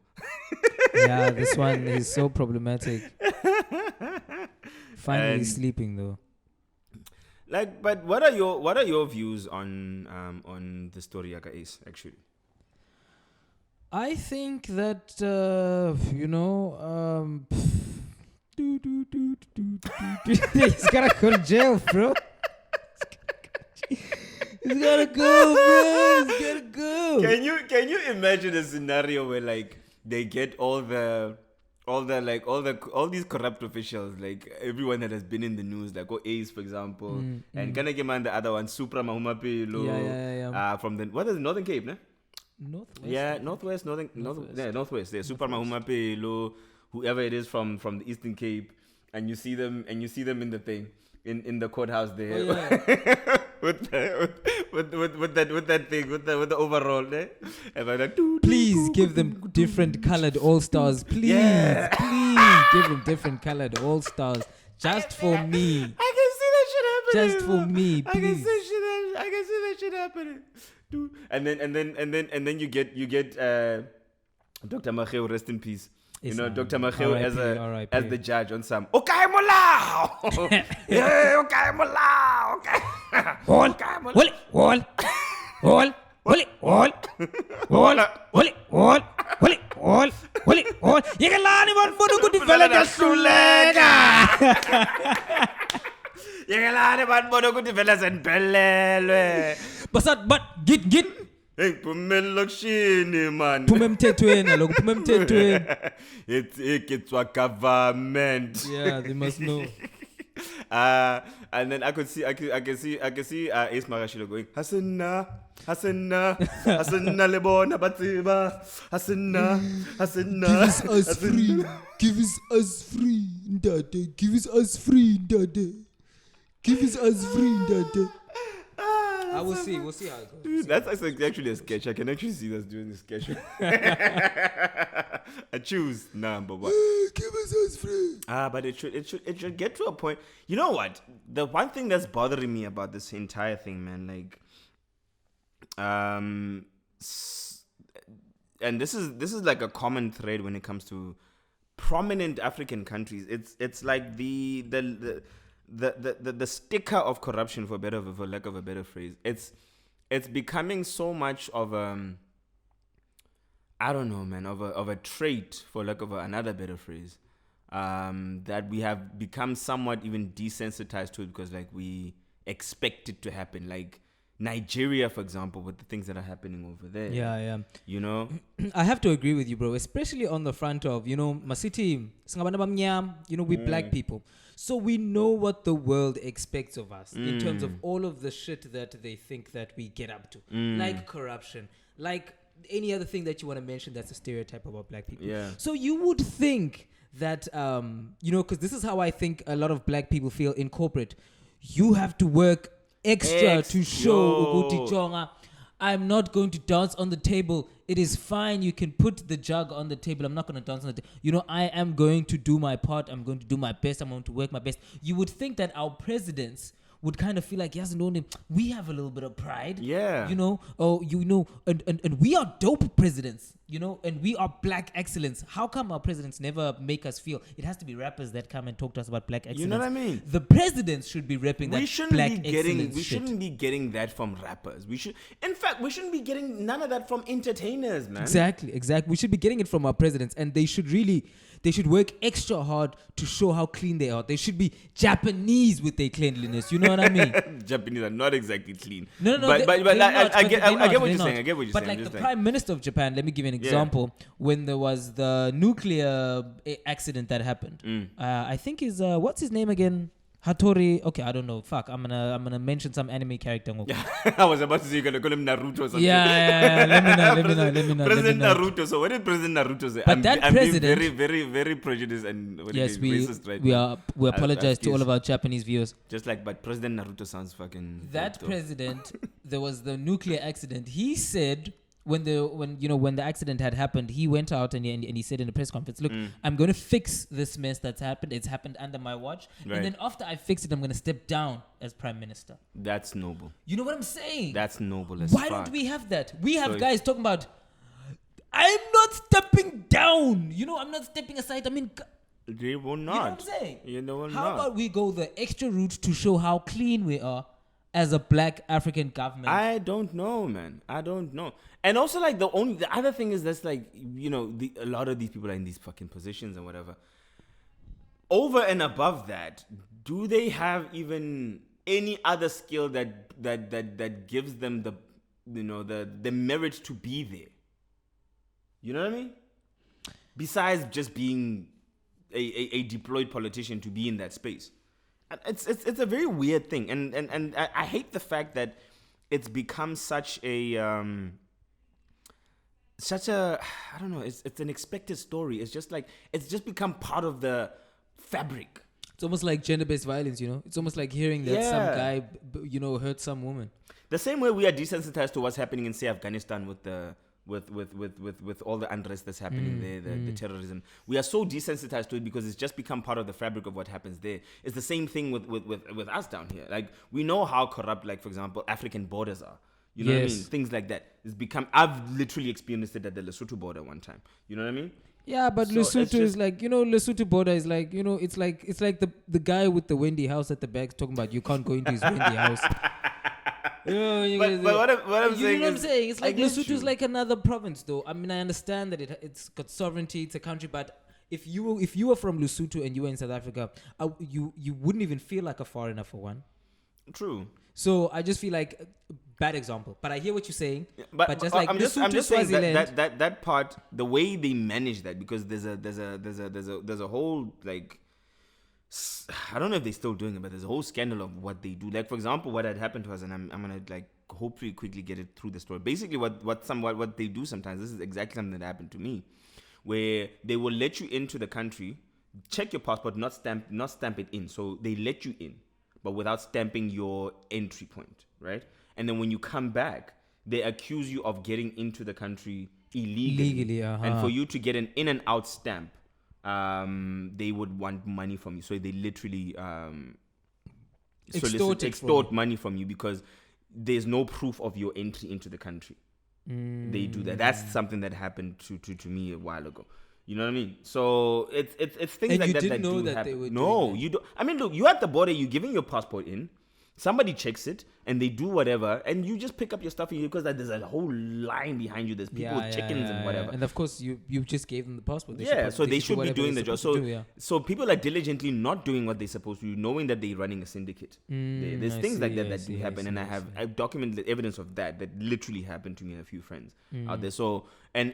Yeah, this one is so problematic. Finally sleeping though. Like, but what are your views on the story Yaka Ace, actually? I think that he's gotta go to jail, bro. He's gotta go, bro. He's gotta go. Can you imagine a scenario where, like, they get all these corrupt officials, like everyone that has been in the news, like Ace, for example, and Kanagema, the other one, Supra Mahumapelo, from the Northern Cape, ne? Northwest. Yeah, Supra Mahumapelo, whoever it is from the Eastern Cape, and you see them in the thing. In the courthouse there, with the overall there, and I'm like, please give them different colored all stars, please give them different colored all stars, just for me. I can see that shit happening. Just for me, please. I can see that shit happening. Dude. And then you get Dr. Macheo, rest in peace. You know, Dr. Macheo as the judge on some. Okay, Mola. Yeah, okay, Mola. Okay. All. Yegalani man bodu kuti vela jasulega. Yegalani man bodu kuti vela zenpelelwe. But git. Hey, pumelokshini man. Pumemthethweni lokho pumemthethweni. It's government. Yeah, they must know. And then I can see Ace Magashilo going, Hasana lebona batiba, Hasana. Give us free, Ndoda. Give us free, Ndoda. I will see. We'll see how it goes. Dude, that's actually a sketch. I can actually see us doing this sketch. I choose number one. Give us free. But it should get to a point. You know what? The one thing that's bothering me about this entire thing, man, like, and this is like a common thread when it comes to prominent African countries. It's like the sticker of corruption, for lack of a better phrase. It's becoming so much of I don't know, man, of a trait, for lack of another better phrase. that we have become somewhat even desensitized to it because like we expect it to happen. Like Nigeria, for example, with the things that are happening over there. Yeah. You know? I have to agree with you, bro, especially on the front of, my city, we black people. So we know what the world expects of us in terms of all of the shit that they think that we get up to. Like corruption, like any other thing that you want to mention that's a stereotype about black people. Yeah. So you would think that, because this is how I think a lot of black people feel in corporate. You have to work extra to show Uguti Chonga. I'm not going to dance on the table. It is fine. You can put the jug on the table. I'm not going to dance on the table. I am going to do my part. I'm going to do my best. I'm going to work my best. You would think that our presidents would kind of feel like, yes, we have a little bit of pride. Yeah. And we are dope presidents, and we are black excellence. How come our presidents never make us feel? It has to be rappers that come and talk to us about black excellence. You know what I mean? The presidents should be repping that black excellence. We shouldn't be getting that from rappers. We shouldn't be getting none of that from entertainers, man. Exactly. We should be getting it from our presidents, and they should work extra hard to show how clean they are. They should be Japanese with their cleanliness. You know what I mean? Japanese are not exactly clean. No. But I get what you're saying. I get what you're saying. But like the Prime Minister of Japan, let me give you an example. When there was the nuclear accident that happened, I think what's his name again? Hattori. Okay, I don't know. Fuck, I'm gonna mention some anime character. I was about to say you're gonna call him Naruto or something. Yeah. Let me know. President Naruto. So what did President Naruto say? But that president, being very, very prejudiced and racist right now. We apologize to all of our Japanese viewers. But President Naruto sounds fucking. That president, there was the nuclear accident. He said. When the accident had happened, he went out and he said in a press conference, look, I'm going to fix this mess that's happened. It's happened under my watch. Right. And then after I fix it, I'm going to step down as prime minister. That's noble. You know what I'm saying? That's noble as Why fuck. don't we have that? We have guys talking about, I'm not stepping down. I'm not stepping aside. I mean... They will not. You know what I'm saying? How about we go the extra route to show how clean we are as a black African government? I don't know, man. I don't know. And also, like, the other thing is that's like, a lot of these people are in these fucking positions and whatever. Over and above that, do they have even any other skill that gives them the merit to be there? You know what I mean? Besides just being a deployed politician to be in that space. It's a very weird thing, and I hate the fact that it's become such a I don't know. It's an expected story. It's just become part of the fabric. It's almost like gender-based violence. It's almost like hearing that some guy hurt some woman. The same way we are desensitized to what's happening in, say, Afghanistan with all the unrest that's happening there, the terrorism. We are so desensitized to it because it's just become part of the fabric of what happens there. It's the same thing with us down here. Like, we know how corrupt, like, for example, African borders are. You know what I mean? Things like that. I've literally experienced it at the Lesotho border one time. You know what I mean? Yeah, but so Lesotho is like, Lesotho border is like, it's like the guy with the windy house at the back talking about you can't go into his windy house. But what I'm saying know what I'm saying? It's like Lesotho is like another province, though. I mean, I understand that it's got sovereignty, it's a country, but if you were from Lesotho and you were in South Africa, you wouldn't even feel like a foreigner for one. True. So I just feel like bad example, but I hear what you're saying. But just like I'm just Swaziland, saying that part, the way they manage that, because there's a whole, like, I don't know if they're still doing it, but there's a whole scandal of what they do. Like, for example, what had happened to us, and I'm gonna like hopefully quickly get it through the story. Basically, what they do sometimes, this is exactly something that happened to me, where they will let you into the country, check your passport, not stamp it in. So they let you in, but without stamping your entry point, right? And then when you come back, they accuse you of getting into the country illegally. And for you to get an in and out stamp, they would want money from you. So they literally extort money from you because there's no proof of your entry into the country. They do that. That's something that happened to me a while ago. You know what I mean? So it's things and like you that didn't that know do that happen. they were No, doing you don't. I mean, look, you're at the border. You're giving your passport in. Somebody checks it and they do whatever, and you just pick up your stuff because there's a whole line behind you. There's people with chickens and whatever. And of course, you just gave them the passport. So they should be doing the job. So people are diligently not doing what they're supposed to do, knowing that they're running a syndicate. There's things like that do happen, and I've documented the evidence of that literally happened to me and a few friends out there. So and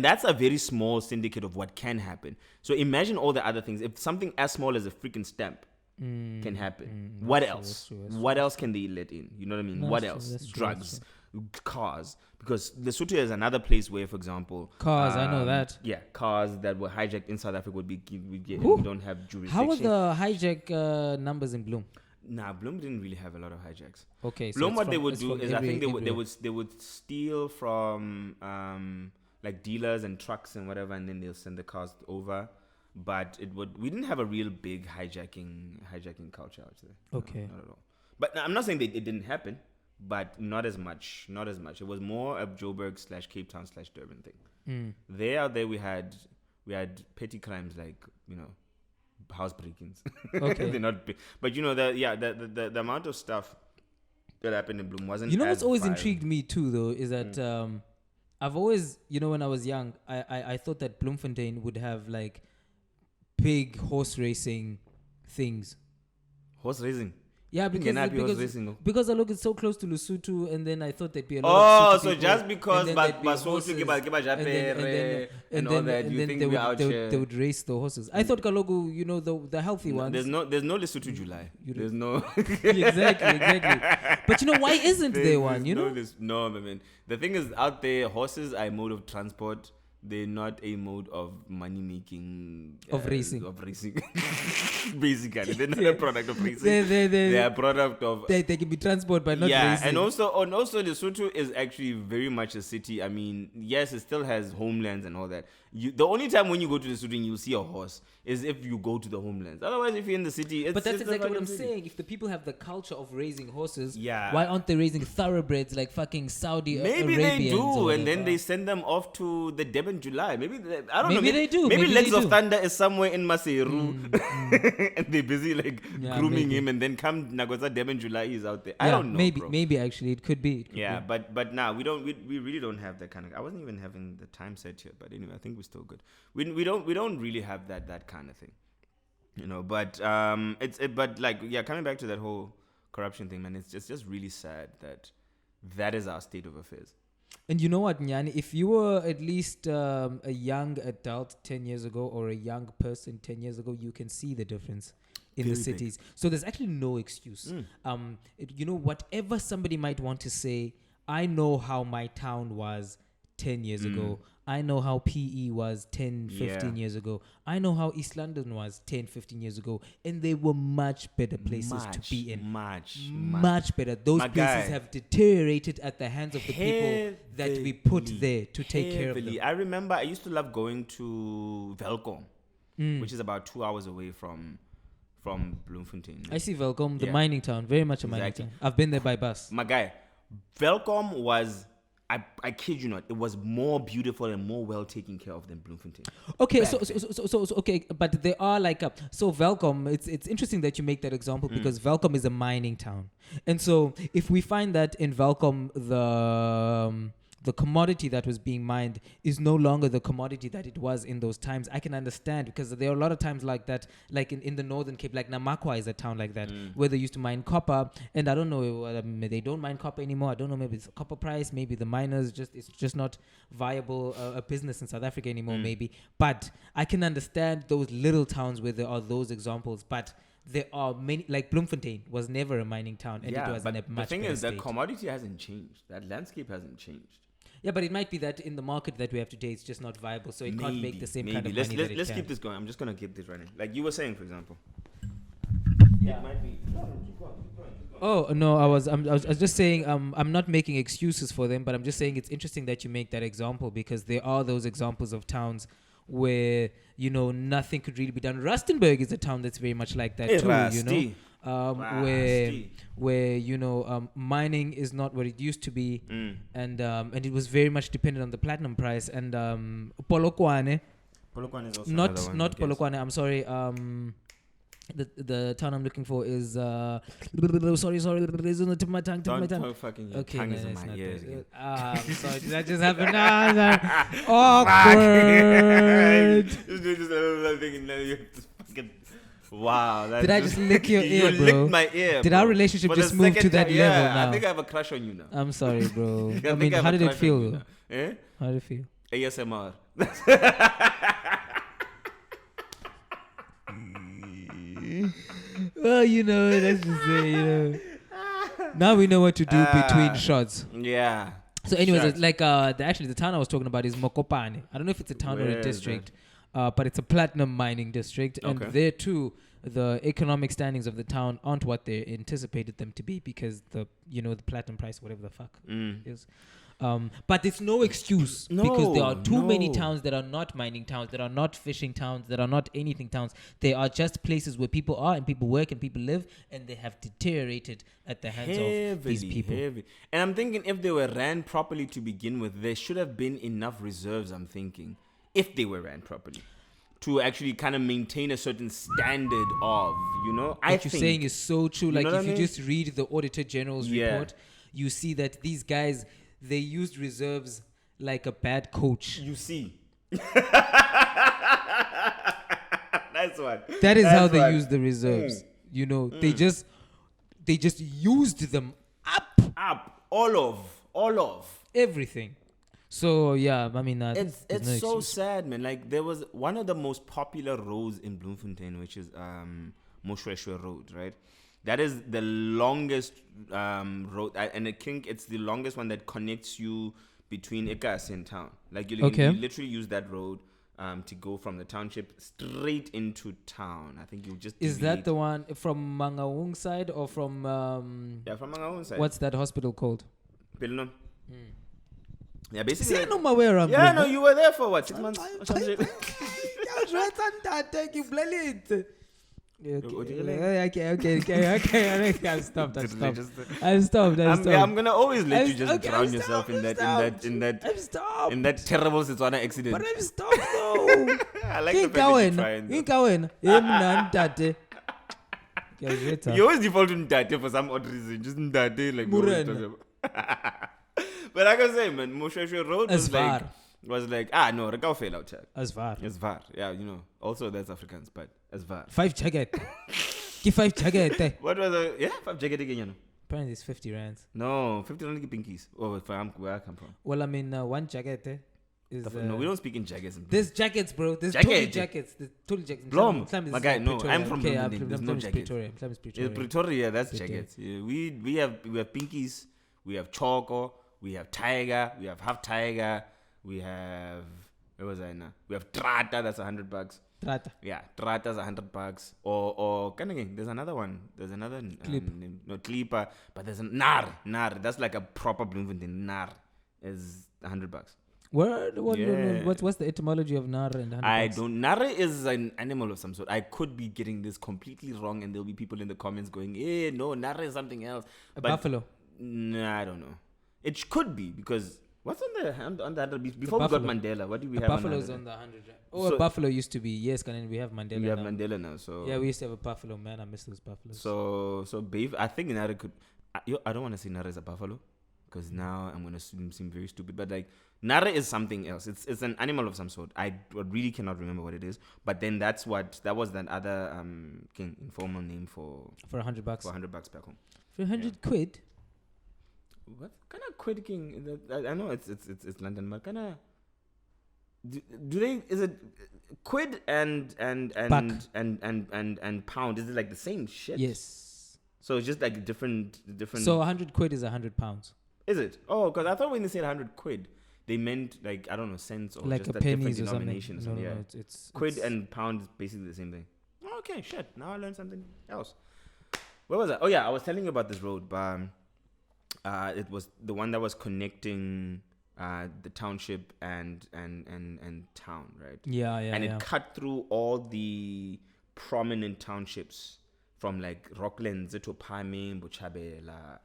that's a very small syndicate of what can happen. So imagine all the other things. If something as small as a freaking stamp can happen. What else? What else can they let in? You know what I mean? What else? Drugs, cars. Because Lesotho is another place where, for example, cars. I know that. Yeah, cars that were hijacked in South Africa we don't have jurisdiction. How are the hijack numbers in Bloem? Nah, Bloem didn't really have a lot of hijacks. Okay, Bloem, what they would do is I think they would steal from like dealers and trucks and whatever, and then they'll send the cars over. But we didn't have a real big hijacking culture out there. Okay. No, not at all. But I'm not saying that it didn't happen, but not as much. It was more a Joburg / Cape Town / Durban thing. Out there we had petty crimes like, house break-ins. Okay. They're not big. But the amount of stuff that happened in Bloem wasn't. What's always intrigued me too though is that I've always, when I was young, I thought that Bloemfontein would have like big horse racing things. Horse racing? Yeah, because I look, it's so close to Lesotho, and then I thought there'd be a lot of so just because Basotho and all that, you think we're out here? They would race the horses. I thought Kalogu, the healthy ones. There's no Lesotho July. There's no exactly. But why isn't there one? No, man. The thing is, out there, horses are a mode of transport. They're not a mode of money making of racing. Basically, they're not a product of racing. They're a product of. They can be transport, but not racing. Yeah, and also Lesotho is actually very much a city. I mean, yes, it still has homelands and all that. The only time when you go to Lesotho and you see a horse is if you go to the homelands. Otherwise, if you're in the city, but that's exactly what I'm saying. If the people have the culture of raising horses, why aren't they raising thoroughbreds like fucking Saudi Arabia? Maybe they do, and then they send them off to the Durban July. Maybe I don't know. Maybe they do. Maybe Legs of Thunder is somewhere in Maseru, and they're busy grooming him, and then come Nagoza Durban July, he's out there. I don't know. Maybe actually it could be. But now we really don't have that kind of. I wasn't even having the time set here, but anyway, I think we're still good. We don't really have that kind of thing, But coming back to that whole corruption thing, man, it's just really sad that is our state of affairs. And you know what, Nyani? If you were at least a young adult 10 years ago or a young person 10 years ago, you can see the difference in the cities. So there's actually no excuse. Whatever somebody might want to say, I know how my town was 10 years ago. I know how PE was 10, 15 years ago. I know how East London was 10, 15 years ago. And they were much better places to be in. Much better. Those places have deteriorated at the hands of the people that we put there to take care of them. I remember I used to love going to Welkom, which is about 2 hours away from Bloemfontein. I see Welkom, the mining town. Very much a mining town. I've been there by bus. My guy, Welkom was... I kid you not, it was more beautiful and more well taken care of than Bloemfontein. Okay, so okay, but they are so Welkom. It's interesting that you make that example because Welkom is a mining town, and so if we find that in Welkom the commodity that was being mined is no longer the commodity that it was in those times, I can understand, because there are a lot of times like that, like in the Northern Cape, like Namakwa is a town like that, where they used to mine copper, and I don't know, they don't mine copper anymore. I don't know, maybe it's a copper price, maybe the miners it's just not viable a business in South Africa anymore, maybe. But I can understand those little towns where there are those examples, but there are many, like Bloemfontein was never a mining town, and it was in a much better state. The thing is, the commodity hasn't changed. That landscape hasn't changed. Yeah, but it might be that in the market that we have today, it's just not viable, so it can't make the same kind of money that it let's can. Keep this going. I'm just going to keep this running. Like you were saying, for example. Yeah. It might be. No, keep going. Oh, no, I was just saying, I'm not making excuses for them, but I'm just saying it's interesting that you make that example, because there are those examples of towns where, nothing could really be done. Rustenburg is a town that's very much like that too, where mining is not what it used to be, and it was very much dependent on the platinum price, and Polokwane is also not Polokwane, I'm sorry, The town I'm looking for is sorry, it's on the tip of my tongue. Don't fucking Okay, tongue no, is in it's my not ears. that. I'm sorry, did that just happen? Awkward. Just do this little thing and then you just fucking. Wow. Did I just lick your ear, you bro? licked my ear. Did bro. our relationship For just the move to second that time, level yeah, now? I think I have a crush on you now. I'm sorry, bro. I I mean, have how a did it crush on you feel? now. Eh? How did it feel? ASMR. Well, let's just say, now we know what to do between shots. Yeah. So, anyways, Shots. it's like the town I was talking about is Mokopane. I don't know if it's a town or Where a is district, but it's a platinum mining district, and Okay. there too, the economic standings of the town aren't what they anticipated them to be because the platinum price, whatever the fuck is. But it's no excuse because there are too many towns that are not mining towns, that are not fishing towns, that are not anything towns. They are just places where people are and people work and people live, and they have deteriorated at the hands of these people. Heavy. And I'm thinking if they were ran properly to begin with, there should have been enough reserves, I'm thinking, if they were ran properly, to actually kind of maintain a certain standard of, What you're saying is so true. Like, if you just read the Auditor General's Yeah. report, you see that these guys, they used reserves like a bad coach. You see. Nice one. That is Nice how they one. use the reserves. They just used them Up. All of. everything. So yeah, I mean, It's there's no so excuse. sad, man. Like, there was one of the most popular roads in Bloemfontein, which is Moshweshwe Road, right? That is the longest road, and I think it's the longest one that connects you between Ekas and town. Like, you literally use that road to go from the township straight into town. I think you just Is that the one from Mangaung side or from yeah, from my own side. what's that hospital called? Pilno? Yeah, basically. See, I know my way around. Yeah, bro. no, you were there for what, 6 months? Or some shit? Okay. I've stopped. I'm gonna always let you just drown yourself in that I've stopped. in that terrible Setswana accident. But I've stopped though. I like the fact that you try and you always default to Ndate for some odd reason. Just Ndate, like we always talk about. But like I say, man, Moshweshwe Road was like no, Rekau fail out here. As far. It's VAR. Yeah, also that's Afrikaans, but as VAR. 5 jacket. Give 5 jacket. What was it? Yeah, 5 jacket again, Apparently it's 50 rands. No, 50 only pinkies. Oh, where I come from. Well, I mean, 1 jacket is. No, we don't speak in jackets. There's jackets, bro. There's Jacket. totally jackets. Blom. Some is My guy, no, Pretoria. I'm from okay, Bloemfontein. There's no jacket. Pretoria. Some is Pretoria. Pretoria, that's Pretoria. jackets. Yeah, we have pinkies, we have choco, we have tiger, we have half tiger, we have where was I now? We have trata, that's $100. Trata. Yeah, trata's $100. Or kind of again, there's another one. There's another Clip. name. No, clipper, but there's a nar. That's like a proper Bloemfontein. Nar is $100. What? Yeah. What's the etymology of nar and 100 I bucks? don't. Nare is an animal of some sort. I could be getting this completely wrong, and there'll be people in the comments going, no, Nare is something else." A buffalo. Nah, I don't know. It could be because what's on the 100 before we got buffalo. Mandela? What do we A have? buffalo's on on the 100. So- a buffalo used to be. Yes, and then we have Mandela We have now. Mandela now, so Yeah, we used to have a buffalo, man. I miss those buffaloes. So babe, I think Nare could. I don't want to say Nare is a buffalo because now I'm gonna seem very stupid. But like Nare is something else. It's an animal of some sort. I really cannot remember what it is. But then that was that other informal name for $100. for $100 back home. For 100 quid. What kind of quid king? I know it's London, but kind of. Do they? Is it quid and pound? Is it like the same shit? Yes. So it's just like different. So 100 quid is 100 pounds. Is it? Oh, because I thought when they said 100 quid, they meant like I don't know cents or Like just a a different pennies or something. denomination. No, Yeah. it's Quid and pound is basically the same thing. Okay, shit. Now I learned something else. Where was I? Oh yeah, I was telling you about this road, but it was the one that was connecting the township and town, right? Yeah. And it cut through all the prominent townships from like Rocklands to Pame, Bochabela,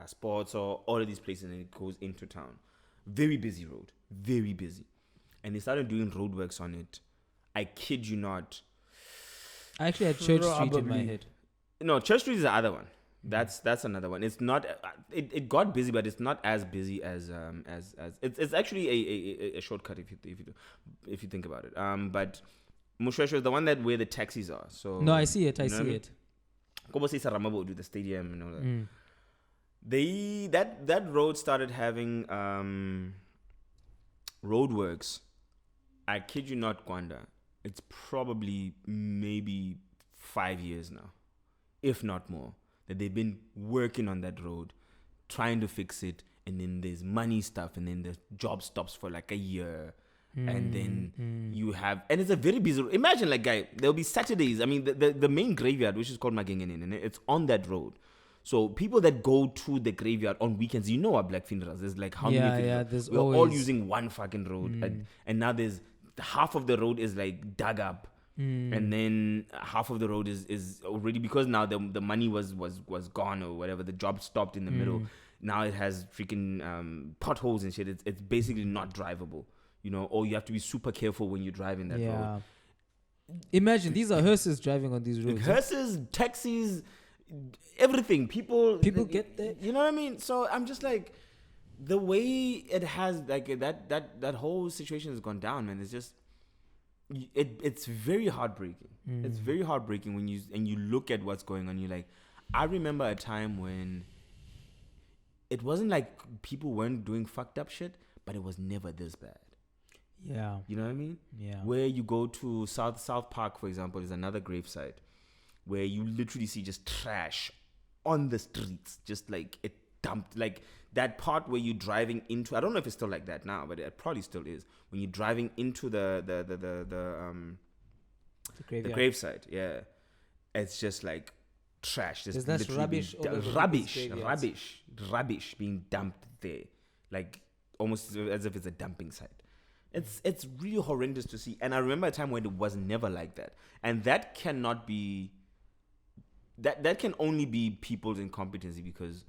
Sports, or all of these places, and it goes into town. Very busy road, very busy. And they started doing roadworks on it. I kid you not. I actually had Church Street in my head. No, Church Street is the other one. That's another one. It's not. It got busy, but it's not as busy as it's actually a shortcut if you think about it. But Mushweshwe is the one where the taxis are. So no, I see it. I see it. Kobo do the stadium and all that. That road started having roadworks. I kid you not, Kwanda. It's probably maybe 5 years now, if not more, that they've been working on that road, trying to fix it, and then there's money stuff, and then the job stops for like a year, and then you have, and it's a very busy road. Imagine, like, guy, there'll be Saturdays. I mean, the main graveyard, which is called Magengenen, and it's on that road. So people that go to the graveyard on weekends, you know what Black funerals, there's like how many funerals? We're all using one fucking road, and now there's half of the road is like dug up. And then half of the road is already, because now the money was gone or whatever, the job stopped in the middle. Now it has freaking potholes and shit. It's basically not drivable, you know, or you have to be super careful when you drive in that road. Imagine these are hearses driving on these roads. Hearses, taxis, everything. People get there. You know what I mean? So I'm just like, the way it has, like, that whole situation has gone down, man. It's just, it's very heartbreaking. It's very heartbreaking when you look at what's going on. You're like, I remember a time when it wasn't like people weren't doing fucked up shit, but it was never this bad. Yeah. You know what I mean? Yeah. Where you go to South Park, for example, is another gravesite where you literally see just trash on the streets, just like it dumped, like that part where you're driving into, I don't know if it's still like that now, but it probably still is, when you're driving into the gravesite. Yeah, it's just like trash. Just that's rubbish. Rubbish being dumped there, like almost as if it's a dumping site. It's really horrendous to see. And I remember a time when it was never like that, and that cannot be. That can only be people's incompetency, because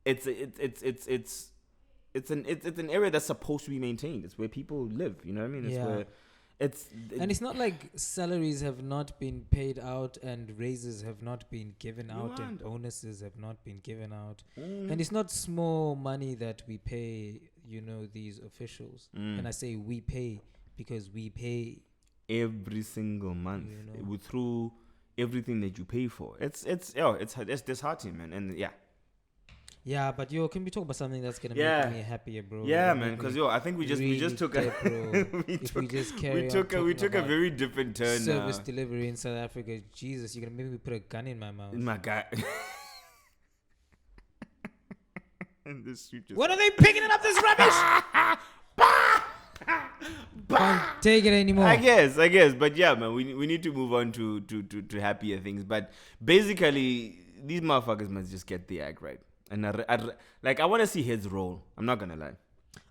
it's an area that's supposed to be maintained. It's where people live. You know what I mean? It's where and it's not like salaries have not been paid out and raises have not been given out and bonuses have not been given out. And it's not small money that we pay, you know, these officials. And I say we pay because we pay every single month, you know, through everything that you pay for. It's disheartening, man. And yeah, but can we talk about something that's gonna make me happier, bro? Yeah, man. Because we think we just took a very different turn. Service delivery in South Africa. Jesus, you're gonna make me put a gun in my mouth. In my guy. And this suit just. What are they picking it up? This rubbish. Can't take it anymore. I guess. But yeah, man, we need to move on to happier things. But basically, these motherfuckers must just get the act right. And I want to see heads roll. I'm not gonna lie.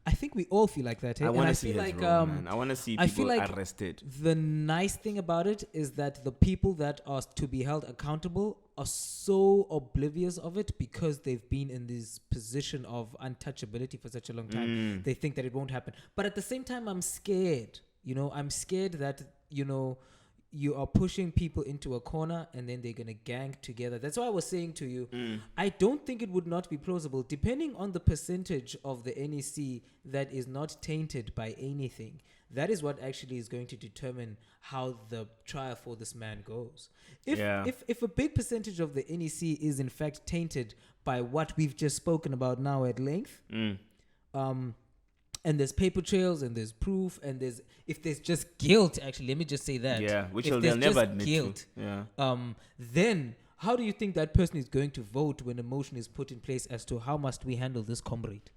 I think we all feel like that. I want to see heads roll, man. I want to see people arrested. The nice thing about it is that the people that are to be held accountable are so oblivious of it because they've been in this position of untouchability for such a long time. They think that it won't happen. But at the same time, I'm scared. You know, I'm scared that, you know, you are pushing people into a corner and then they're going to gang together. That's why I was saying to you, I don't think it would not be plausible, depending on the percentage of the NEC that is not tainted by anything. That is what actually is going to determine how the trial for this man goes. If a big percentage of the NEC is in fact tainted by what we've just spoken about now at length, and there's paper trails and there's proof and if there's just guilt, actually, let me just say that. Yeah, which they'll never admit guilt, to. Yeah. Then how do you think that person is going to vote when a motion is put in place as to how must we handle this comrade?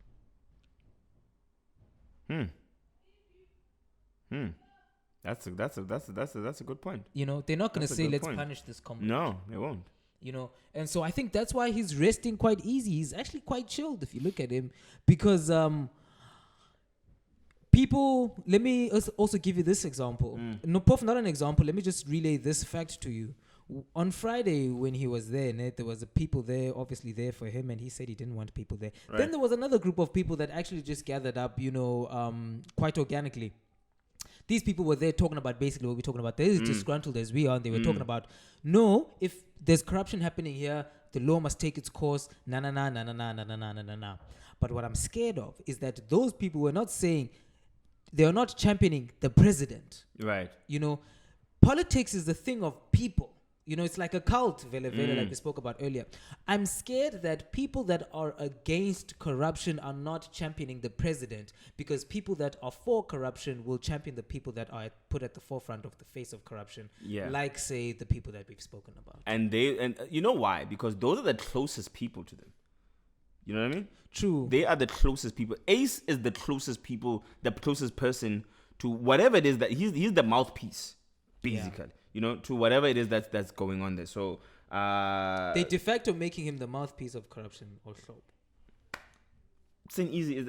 That's a good point. You know, they're not going to say let's punish this comrade. No, they won't. You know, and so I think that's why he's resting quite easy. He's actually quite chilled if you look at him, because people, let me also give you this example. Not an example. Let me just relay this fact to you. On Friday, when he was there, there was people there, obviously there for him, and he said he didn't want people there. Right. Then there was another group of people that actually just gathered up, you know, quite organically. these people were there talking about basically what we're talking about. They're disgruntled as we are. And they were talking about, no, if there's corruption happening here, the law must take its course. Na. But what I'm scared of is that those people were not saying, they are not championing the president. Right. Politics is the thing of people. It's like a cult, like we spoke about earlier. I'm scared that people that are against corruption are not championing the president, because people that are for corruption will champion the people that are put at the forefront of the face of corruption. Yeah. Like, say, the people that we've spoken about. And you know why? Because those are the closest people to them. You know what I mean? True. They are the closest people. Ace is the closest person to whatever it is that he's the mouthpiece, basically. Yeah. To whatever it is that's going on there. So they de facto making him the mouthpiece of corruption also. It's an easy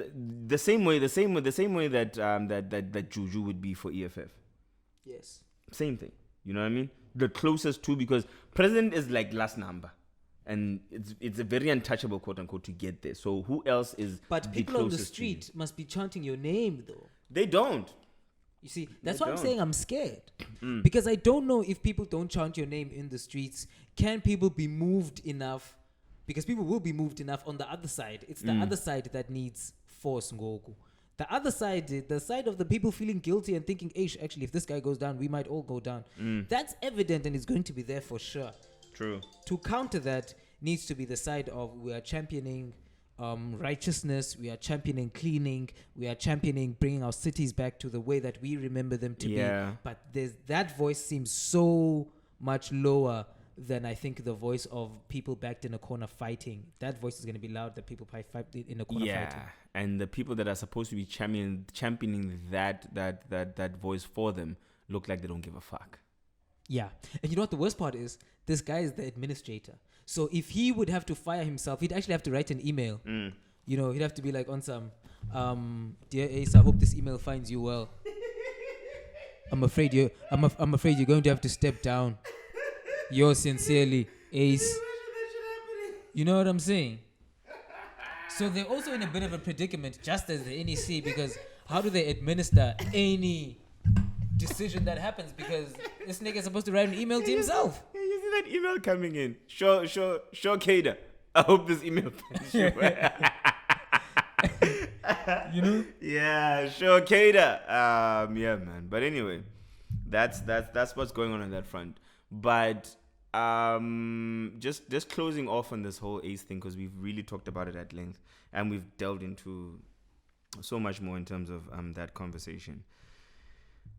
the same way that Juju would be for EFF. Yes. Same thing. You know what I mean? The closest to, because president is like last number. And it's a very untouchable, quote unquote, to get there. So who else is? But people on the street must be chanting your name, though. They don't. You see, that's why I'm saying I'm scared. Because I don't know if people don't chant your name in the streets, can people be moved enough? Because people will be moved enough on the other side. It's the other side that needs force, Ngoku. The other side, the side of the people feeling guilty and thinking, actually, if this guy goes down, we might all go down. That's evident and it's going to be there for sure. True. To counter that needs to be the side of, we are championing righteousness, we are championing cleaning, we are championing bringing our cities back to the way that we remember them to be. But that voice seems so much lower than I think the voice of people backed in a corner fighting. That voice is going to be loud, the people fight in a corner fighting. Yeah, and the people that are supposed to be championing that voice for them look like they don't give a fuck. Yeah. And you know what the worst part is? This guy is the administrator. So if he would have to fire himself, he'd actually have to write an email. He'd have to be like on some, dear Ace, I hope this email finds you well. I'm afraid you're going to have to step down. Yours sincerely, Ace. You know what I'm saying? So they're also in a bit of a predicament, just as the NEC, because how do they administer any decision that happens? Because this nigga is supposed to write an email to himself. You see that email coming in? Sure, Kader. I hope this email finds you. Yeah, sure, Kader. Yeah, man. But anyway, that's what's going on that front. But just closing off on this whole Ace thing, because we've really talked about it at length and we've delved into so much more in terms of that conversation.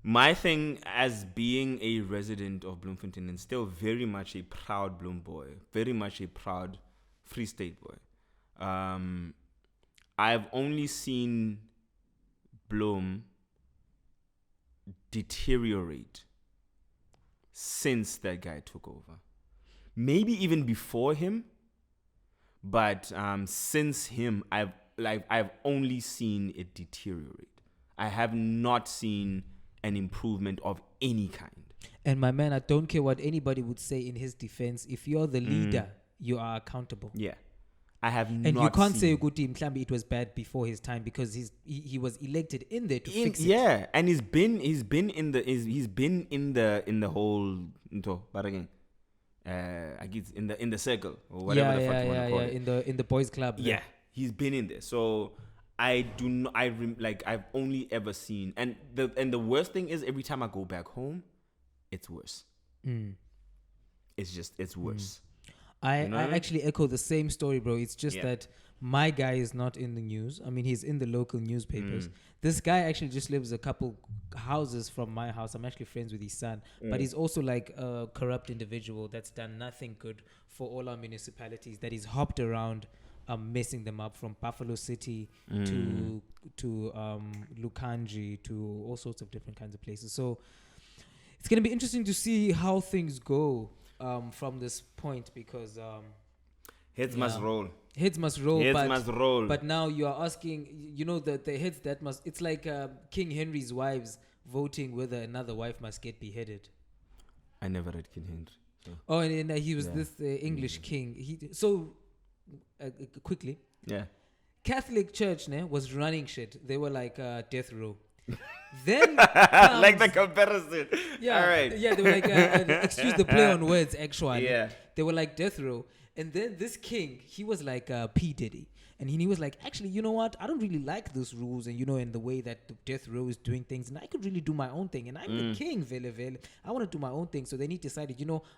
My thing, as being a resident of Bloemfontein and still very much a proud Bloem boy, very much a proud Free State boy, I've only seen Bloem deteriorate since that guy took over. Maybe even before him, but since him, I've only seen it deteriorate. I have not seen an improvement of any kind. And my man, I don't care what anybody would say in his defense. If you're the leader, you are accountable. Yeah. I have not And you can't say Uguti Mhlambi it was bad before his time, because he was elected in there to fix it. Yeah, and he's been in the whole Obakeng, I guess in the circle or whatever the fuck you want to call it. In the boys club. Yeah, he's been in there. So I've only ever seen, and the worst thing is, every time I go back home, it's worse. It's worse. I actually echo the same story, bro. It's just that my guy is not in the news. I mean, he's in the local newspapers. This guy actually just lives a couple houses from my house. I'm actually friends with his son. But he's also like a corrupt individual that's done nothing good for all our municipalities, that he's hopped around, messing them up, from Buffalo City to Lukanji to all sorts of different kinds of places. So it's going to be interesting to see how things go from this point, because heads must roll. Heads must roll. But now you are asking, the heads that must. It's like King Henry's wives voting whether another wife must get beheaded. I never read King Henry. So. Oh, and he was this English king. Quickly. Yeah. Catholic Church was running shit. They were like death row. Then like the comparison. yeah, all right. yeah, they were like, excuse the play on words. Actually, Yeah. they were like death row, and then this king, he was like P Diddy. And he was like, actually, you know what? I don't really like those rules and, and the way that the death row is doing things. And I could really do my own thing. And I'm the king, Vele. I want to do my own thing. So then he decided,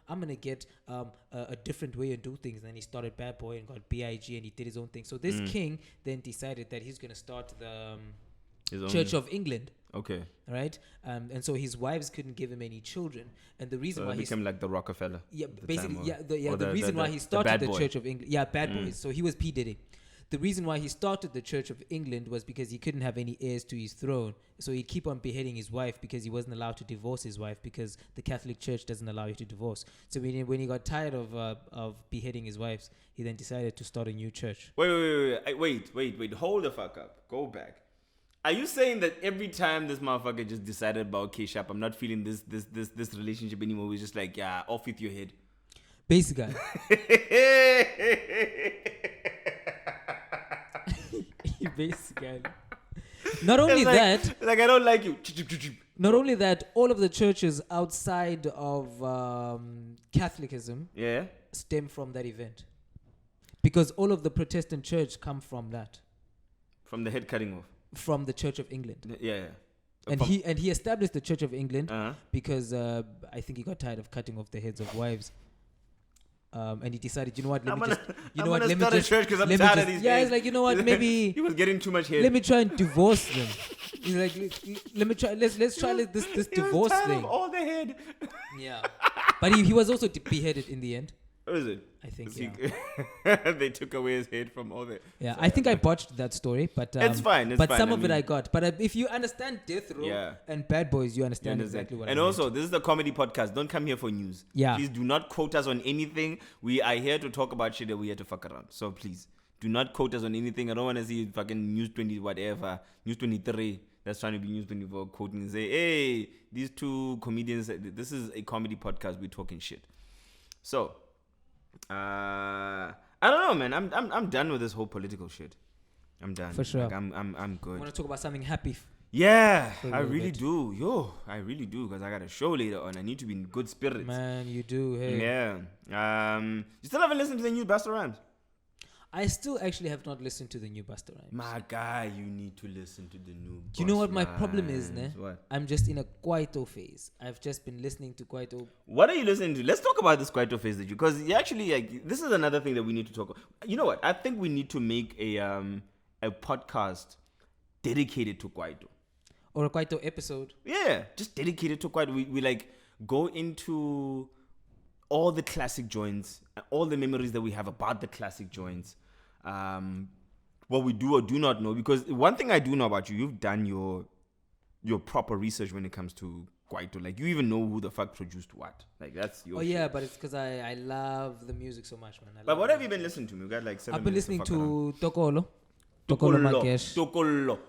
I'm going to get a different way and do things. And then he started Bad Boy and got B.I.G. and he did his own thing. So this king then decided that he's going to start the Church of England. Okay. Right? And so his wives couldn't give him any children. And the reason why he became like the Rockefeller. Yeah, basically, the reason why he started the Church of England. Yeah, Bad Boys. So he was P. Diddy. The reason why he started the Church of England was because he couldn't have any heirs to his throne. So he'd keep on beheading his wife because he wasn't allowed to divorce his wife because the Catholic Church doesn't allow you to divorce. So when he got tired of beheading his wives, he then decided to start a new church. Wait. Hold the fuck up. Go back. Are you saying that every time this motherfucker just decided about K-Sharp, I'm not feeling this relationship anymore? We're just like, yeah, off with your head. Basically. Basically. Not only that, like I don't like you. Not only that, all of the churches outside of Catholicism stem from that event, because all of the Protestant church come from that. From the head cutting off. From the Church of England. Yeah. And he established the Church of England because I think he got tired of cutting off the heads of wives. And he decided, let me start a church because I'm tired of these guys. He's like, maybe he was getting too much head. Let me try and divorce them. He's like, let me try. Let's try this divorce was tired thing. Of all the head. Yeah, but he was also beheaded in the end. Oh, is it? I think they took away his head from all the. Yeah, I think I botched that story, but it's fine. But some of it I got. But if you understand Death Row and Bad Boys, you understand exactly what. And also, this is the comedy podcast. Don't come here for news. Yeah. Please do not quote us on anything. We are here to talk about shit that we're here to fuck around. So please do not quote us on anything. I don't want to see fucking News 20 whatever, News 23. That's trying to be News 24 quoting and say, hey, these two comedians. This is a comedy podcast. We're talking shit. So. I don't know, man. I'm done with this whole political shit. I'm done. For sure. Like, I'm good. I want to talk about something happy. Yeah, I really do. I really do, because I got a show later on. I need to be in good spirits. Man, you do. Hey. Yeah. You still haven't listened to the new Busta Rhymes? I still actually have not listened to the new Busta Rhymes. My guy, you need to listen to the new Busta. You know what my problem is, ne? What? I'm just in a Kwaito phase. I've just been listening to Kwaito. What are you listening to? Let's talk about this Kwaito phase that you, because you actually, like, this is another thing that we need to talk about. You know what? I think we need to make a podcast dedicated to Kwaito. Or a Kwaito episode. Yeah, just dedicated to Kwaito. We like go into all the classic joints, all the memories that we have about the classic joints. What we do or do not know, because one thing I do know about you, you've done your proper research when it comes to Kwaito. Like, you even know who the fuck produced what. Like, that's your shit. Yeah, but it's because I love the music so much, man. But what have you been listening to? You got like 7 I've been minutes listening to Tokolo Makesh. Tokolo.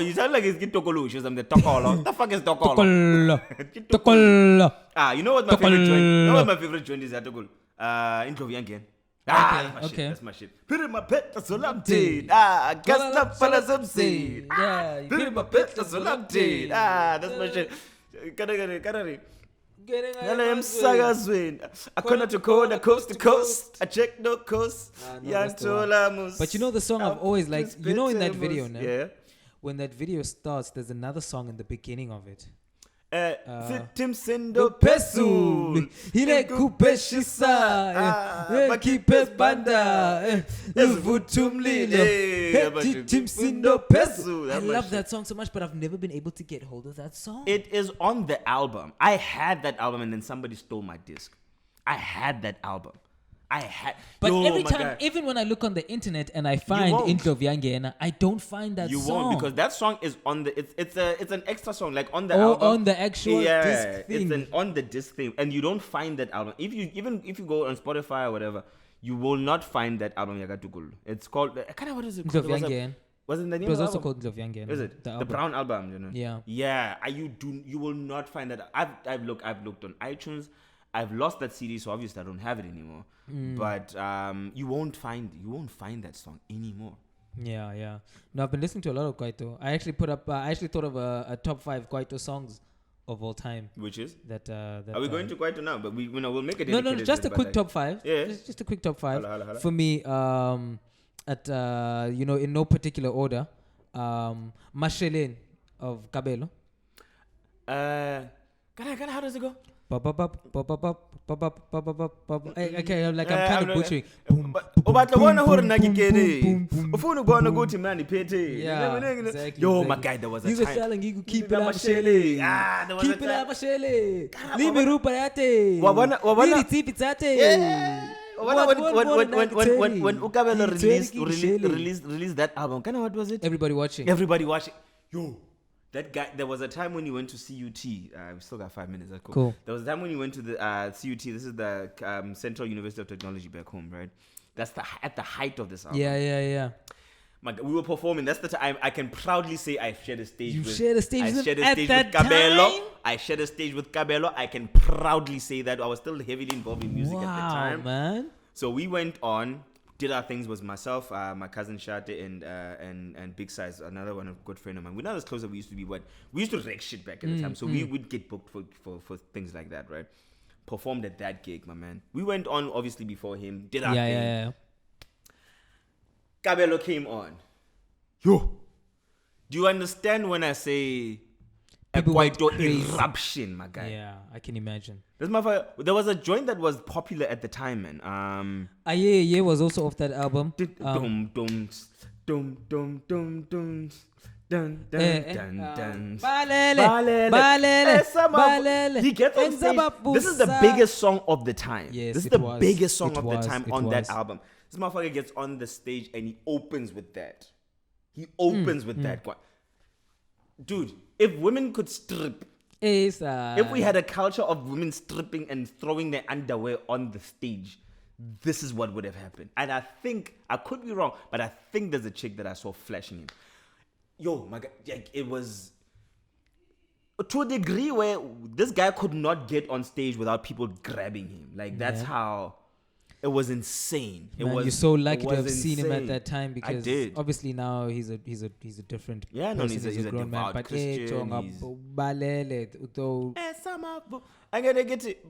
You sound like it's Tokolo. She's the Tokolo. What the fuck is Tokolo? Tokolo. You know what my favorite joint? You know what my favorite joint is at Tokolo? Intro again. That's my shit. Put in my pet, that's all I'm dead. I guess not for some seed. Put in my pet, that's all I'm dead. That's my shit. Karari. I am Sagazwin. I cannot to corner coast to coast. I check no coast. But you know the song I've always liked. You know in that video, no? Yeah. When that video starts, there's another song in the beginning of it. Tim Sindo Pesul. Hile kupeshisa. Makipes banda. Vutumlilo. Tim Sindo Pesul. I love that song so much, but I've never been able to get hold of that song. It is on the album. I had that album and then somebody stole my disc. I had that album. But every time, even when I look on the internet and I find Intlo Vyangena, I don't find that song. You won't, because that song is on the. It's an extra song, like on the album. On the actual disc thing. It's on the disc thing, and you don't find that album. If you go on Spotify or whatever, you will not find that album. Yagatukul. It's called. What is it called? Was it the name? It was also called Intlo Vyangena. Is it the brown album? You know? Yeah. Yeah. You will not find that. I've looked on iTunes. I've lost that CD, so obviously I don't have it anymore. But you won't find that song anymore. Yeah. No, I've been listening to a lot of Kwaito. I actually thought of a top 5 Kwaito songs of all time. Which is? That Are we going to Kwaito now? But we'll make it. No, just a quick top 5. Yeah. Just a quick top 5. Hala. For me, in no particular order, Mashelen of Kabelo. How does it go? Okay, I'm kind of butchering. Yeah, exactly. Yo, my guy, there was a time. Keep it up, Shele. Keep it up, Shele. Leave me room parate. When Ukabelo released that album, kind of what was it? Everybody watching. Yo, that guy. There was a time when he went to CUT. We still got 5 minutes. That's Cool. There was a time when he went to the CUT. This is the Central University of Technology back home, right? That's at the height of this album. Yeah. We were performing. That's the time I can proudly say I shared a stage. With Kabelo. I shared a stage with Kabelo. I can proudly say that. I was still heavily involved in music at the time. Man. So we went on, did our things. Was myself, my cousin Shate, and Big Size, another one, a good friend of mine. We're not as close as we used to be, but we used to wreck shit back at the time. So we would get booked for things like that, right? Performed at that gig, my man. We went on obviously before him, did our thing. Yeah. Kabelo came on. Yo, do you understand when I say a Kwaito eruption, my guy? Yeah, I can imagine. There was a joint that was popular at the time, man. Yeah was also off that album. Dum. Balele. He gets on stage. This is the biggest song of the time. Yes, this is the biggest song of the time on that album. This motherfucker gets on the stage and he opens with that. Dude, if women could strip, if we had a culture of women stripping and throwing their underwear on the stage, this is what would have happened. And I think, I could be wrong, but I think there's a chick that I saw flashing him. Yo, my God, it was to a degree where this guy could not get on stage without people grabbing him. Like, that's how... It was insane. You're so lucky to have seen him at that time, because I did. Obviously now he's a different person. He's a grown man. But Christian. I'm gonna get it.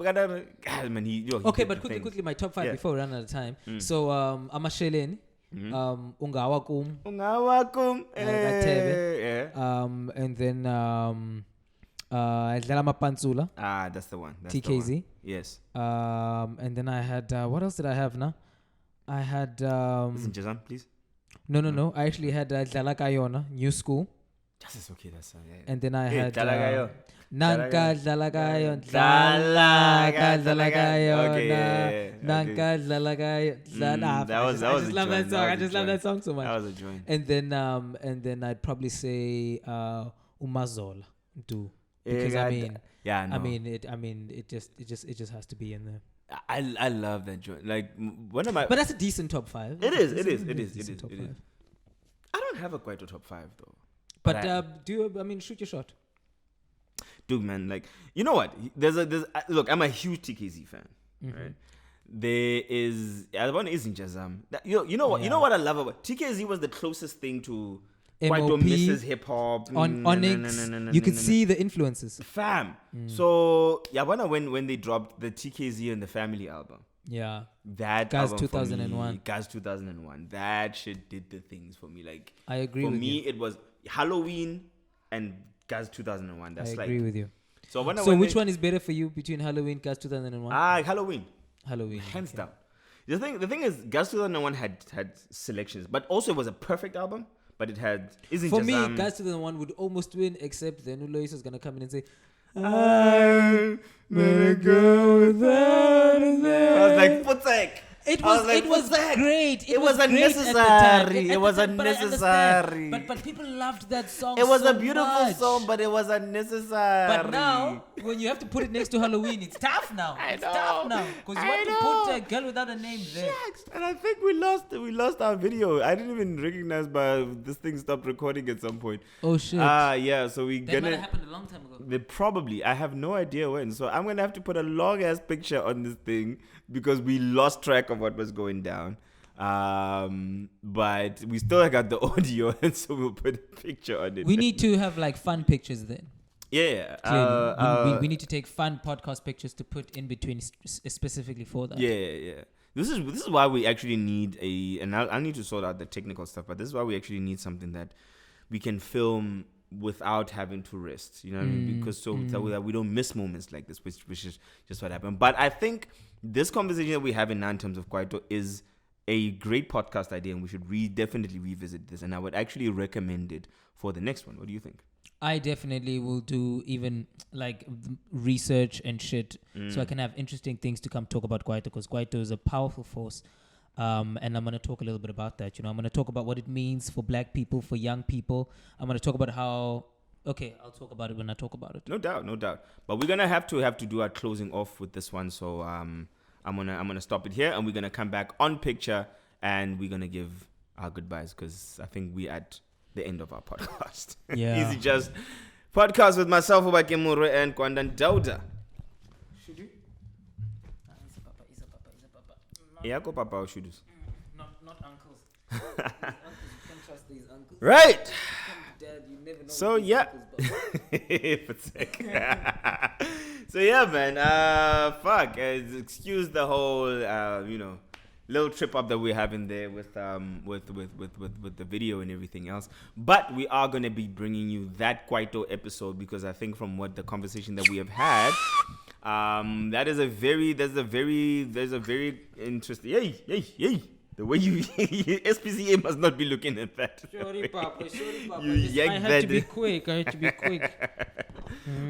Okay, but quickly, my top 5 before we run out of time. So Amashelen, Ungawakum, and then Dlala Mapantsula. That's the one. TKZ. Yes. And then I had what else did I have now? I had Listen, Jazam, please. No. I actually had Dlala Kayona, New School. That's okay. That's yeah. And then I had Dlala Kayo. Nanka Dlala Kayo. Nanka Dlala Kayo. I just love that song so much. That was a joint. And then I'd probably say Umazol too. Because it just has to be in there. I love that joint. Like one of my. But that's a decent top 5. It is. Top 5. I don't have a quite a top 5 though. But shoot your shot. Dude, man, like, you know what? Look, I'm a huge TKZ fan, right? There is one isn't Jazam. You know what? You know what I love about TKZ was the closest thing to Kwaito Mrs. Hip Hop on Onyx. You could see the influences. Fam. So when they dropped the TKZ and the Family album. Yeah. That Gaz album 2001. Gaz 2001. That shit did the things for me. Like, I agree with you. For me, it was Halloween and Gaz 2001. I agree with you. So which one is better for you between Halloween, Gaz 2001? Halloween. Hands down. The thing is, Gaz 2001 had selections, but also it was a perfect album. But it had For me, Gaz 2001 would almost win, except then Ulois is gonna come in and say, I'm gonna go without a I was like, Futsek. It was great. It was unnecessary. It was unnecessary. But people loved that song. It was so a beautiful much. song, but it was unnecessary. But now, when you have to put it next to Halloween, it's tough now. It's tough now because you want to put a girl without a name there. Shucks. And I think we lost our video. I didn't even recognize, but this thing stopped recording at some point. Oh shit. Yeah. So we that might have happened a long time ago. Probably. I have no idea when. So I'm gonna have to put a long ass picture on this thing because we lost track of what was going down. But we still got the audio, and so we'll put a picture on it. We need to have like fun pictures then. Yeah. We need to take fun podcast pictures to put in between specifically for that. Yeah. This is why we actually need I need to sort out the technical stuff, but this is why we actually need something that we can film without having to rest, you know what I mean? Because so that we don't miss moments like this, which is just what happened. But I think this conversation that we have now in terms of Kwaito is a great podcast idea, and we should definitely revisit this. And I would actually recommend it for the next one. What do you think? I definitely will do even like research and shit, so I can have interesting things to come talk about Kwaito, because Kwaito is a powerful force. And I'm going to talk a little bit about that. You know, I'm going to talk about what it means for black people, for young people. I'm going to talk about how... Okay, I'll talk about it when I talk about it. No doubt. But we're going to have to do our closing off with this one. So I'm gonna stop it here, and we're going to come back on picture, and we're going to give our goodbyes, because I think we're at the end of our podcast. Yeah. Easy Just podcast with myself, Obakeng Moroe, and Kwanda Ndoda. Should you? Yeah, go Papa or should Not uncles. Uncles, you can't trust these uncles. Right. Dad, you never know. So yeah. So yeah, man. Fuck. Excuse the whole little trip up that we're having there with the video and everything else. But we are gonna be bringing you that Kwaito episode, because I think from what the conversation that we have had, there's a very interesting. Yay. The way you SPCA must not be looking at that. Sorry, Papa. I had to be quick.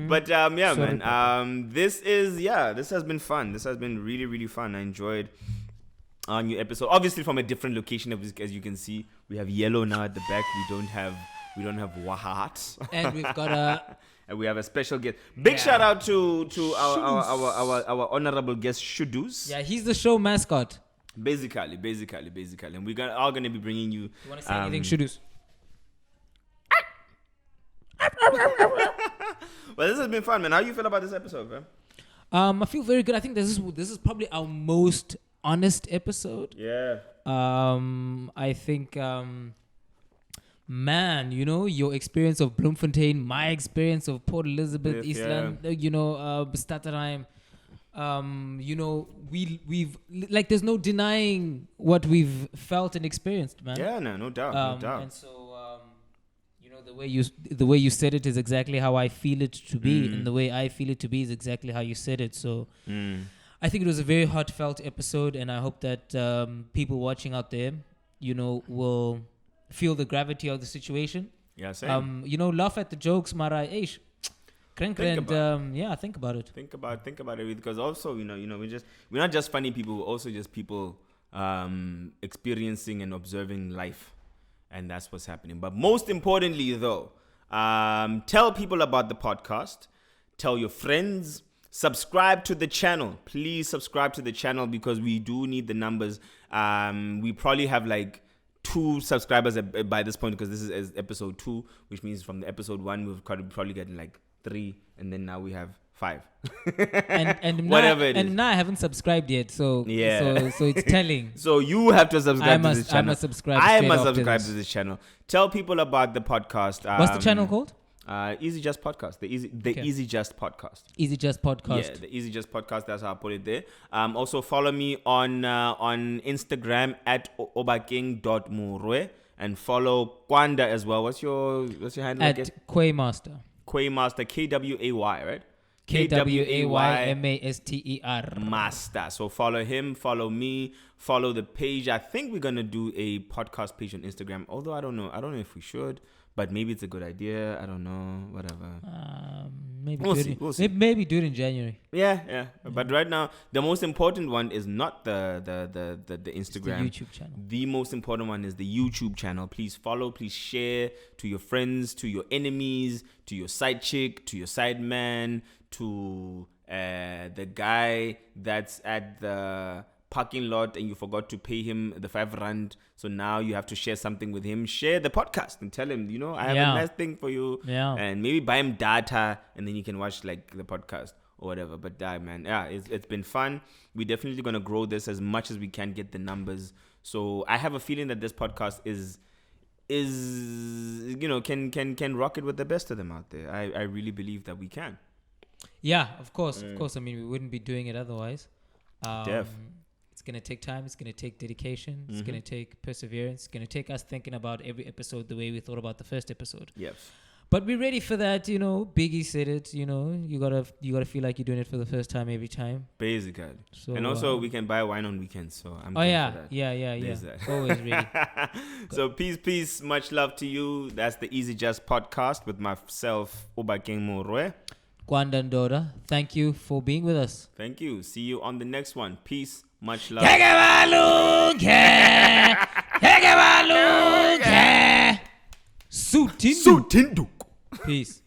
But yeah, Sorry, man. This has been fun. This has been really, really fun. I enjoyed our new episode. Obviously from a different location, as you can see. We have yellow now at the back. We don't have Wahat. And we've got and we have a special guest. Big shout out to our honorable guest Shudus. Yeah, he's the show mascot. Basically, and we're all gonna be bringing you. You want to say anything, Shudus? Well, this has been fun, man. How you feel about this episode, man? I feel very good. I think this is probably our most honest episode. Yeah. I think, man, your experience of Bloemfontein, my experience of Port Elizabeth, Eastland, Stutterheim. We've like, there's no denying what we've felt and experienced, man. Yeah, no doubt. And so, the way you said it is exactly how I feel it to be, and the way I feel it to be is exactly how you said it. So, I think it was a very heartfelt episode, and I hope that people watching out there, will feel the gravity of the situation. Yeah, same. Laugh at the jokes, Mara. Think about it. Think about it, because also, we're not just funny people, we're also just people experiencing and observing life, and that's what's happening. But most importantly, though, tell people about the podcast, tell your friends, subscribe to the channel. Please subscribe to the channel, because we do need the numbers. We probably have like 2 subscribers by this point, because this is episode 2, which means from the episode 1 we've probably gotten like 3, and then now we have 5. and whatever it is. And now I haven't subscribed yet, so it's telling. So you have to subscribe to this channel. I must subscribe. I must subscribe to this channel. Tell people about the podcast. What's the channel called? EasyJust podcast. The EasyJust podcast. EasyJust podcast. Yeah, the EasyJust podcast. That's how I put it there. Also follow me on Instagram at obakeng.moroe, and follow Kwanda as well. What's your handle at again? Kwaymaster. Kwaymaster, Kway, right? Kwaymaster. Master. So follow him, follow me, follow the page. I think we're gonna do a podcast page on Instagram. Although I don't know if we should, but maybe it's a good idea. I don't know. Whatever. We'll see. Maybe do it in January. Yeah. But right now, the most important one is not the Instagram, it's the YouTube channel. The most important one is the YouTube channel. Please follow. Please share to your friends, to your enemies, to your side chick, to your side man, to the guy that's at the parking lot and you forgot to pay him the 5 rand. So now you have to share something with him. Share the podcast and tell him, I have a nice thing for you. Yeah. And maybe buy him data, and then you can watch like the podcast or whatever. But man, it's been fun. We're definitely gonna grow this as much as we can, get the numbers, So I have a feeling that this podcast is can rock it with the best of them out there. I really believe that we can. Yeah, of course. I mean, we wouldn't be doing it otherwise. It's going to take time. It's going to take dedication. It's going to take perseverance. It's going to take us thinking about every episode the way we thought about the first episode. Yes. But we're ready for that, Biggie said it, you gotta feel like you're doing it for the first time every time. Basically. So, and also we can buy wine on weekends, so I'm for that. Yeah. Always ready. So peace, much love to you. That's the EasyJust podcast with myself, Obakeng Moroe. Kwanda and Ndoda. Thank you for being with us. Thank you. See you on the next one. Peace, much love. Sutindu. Peace.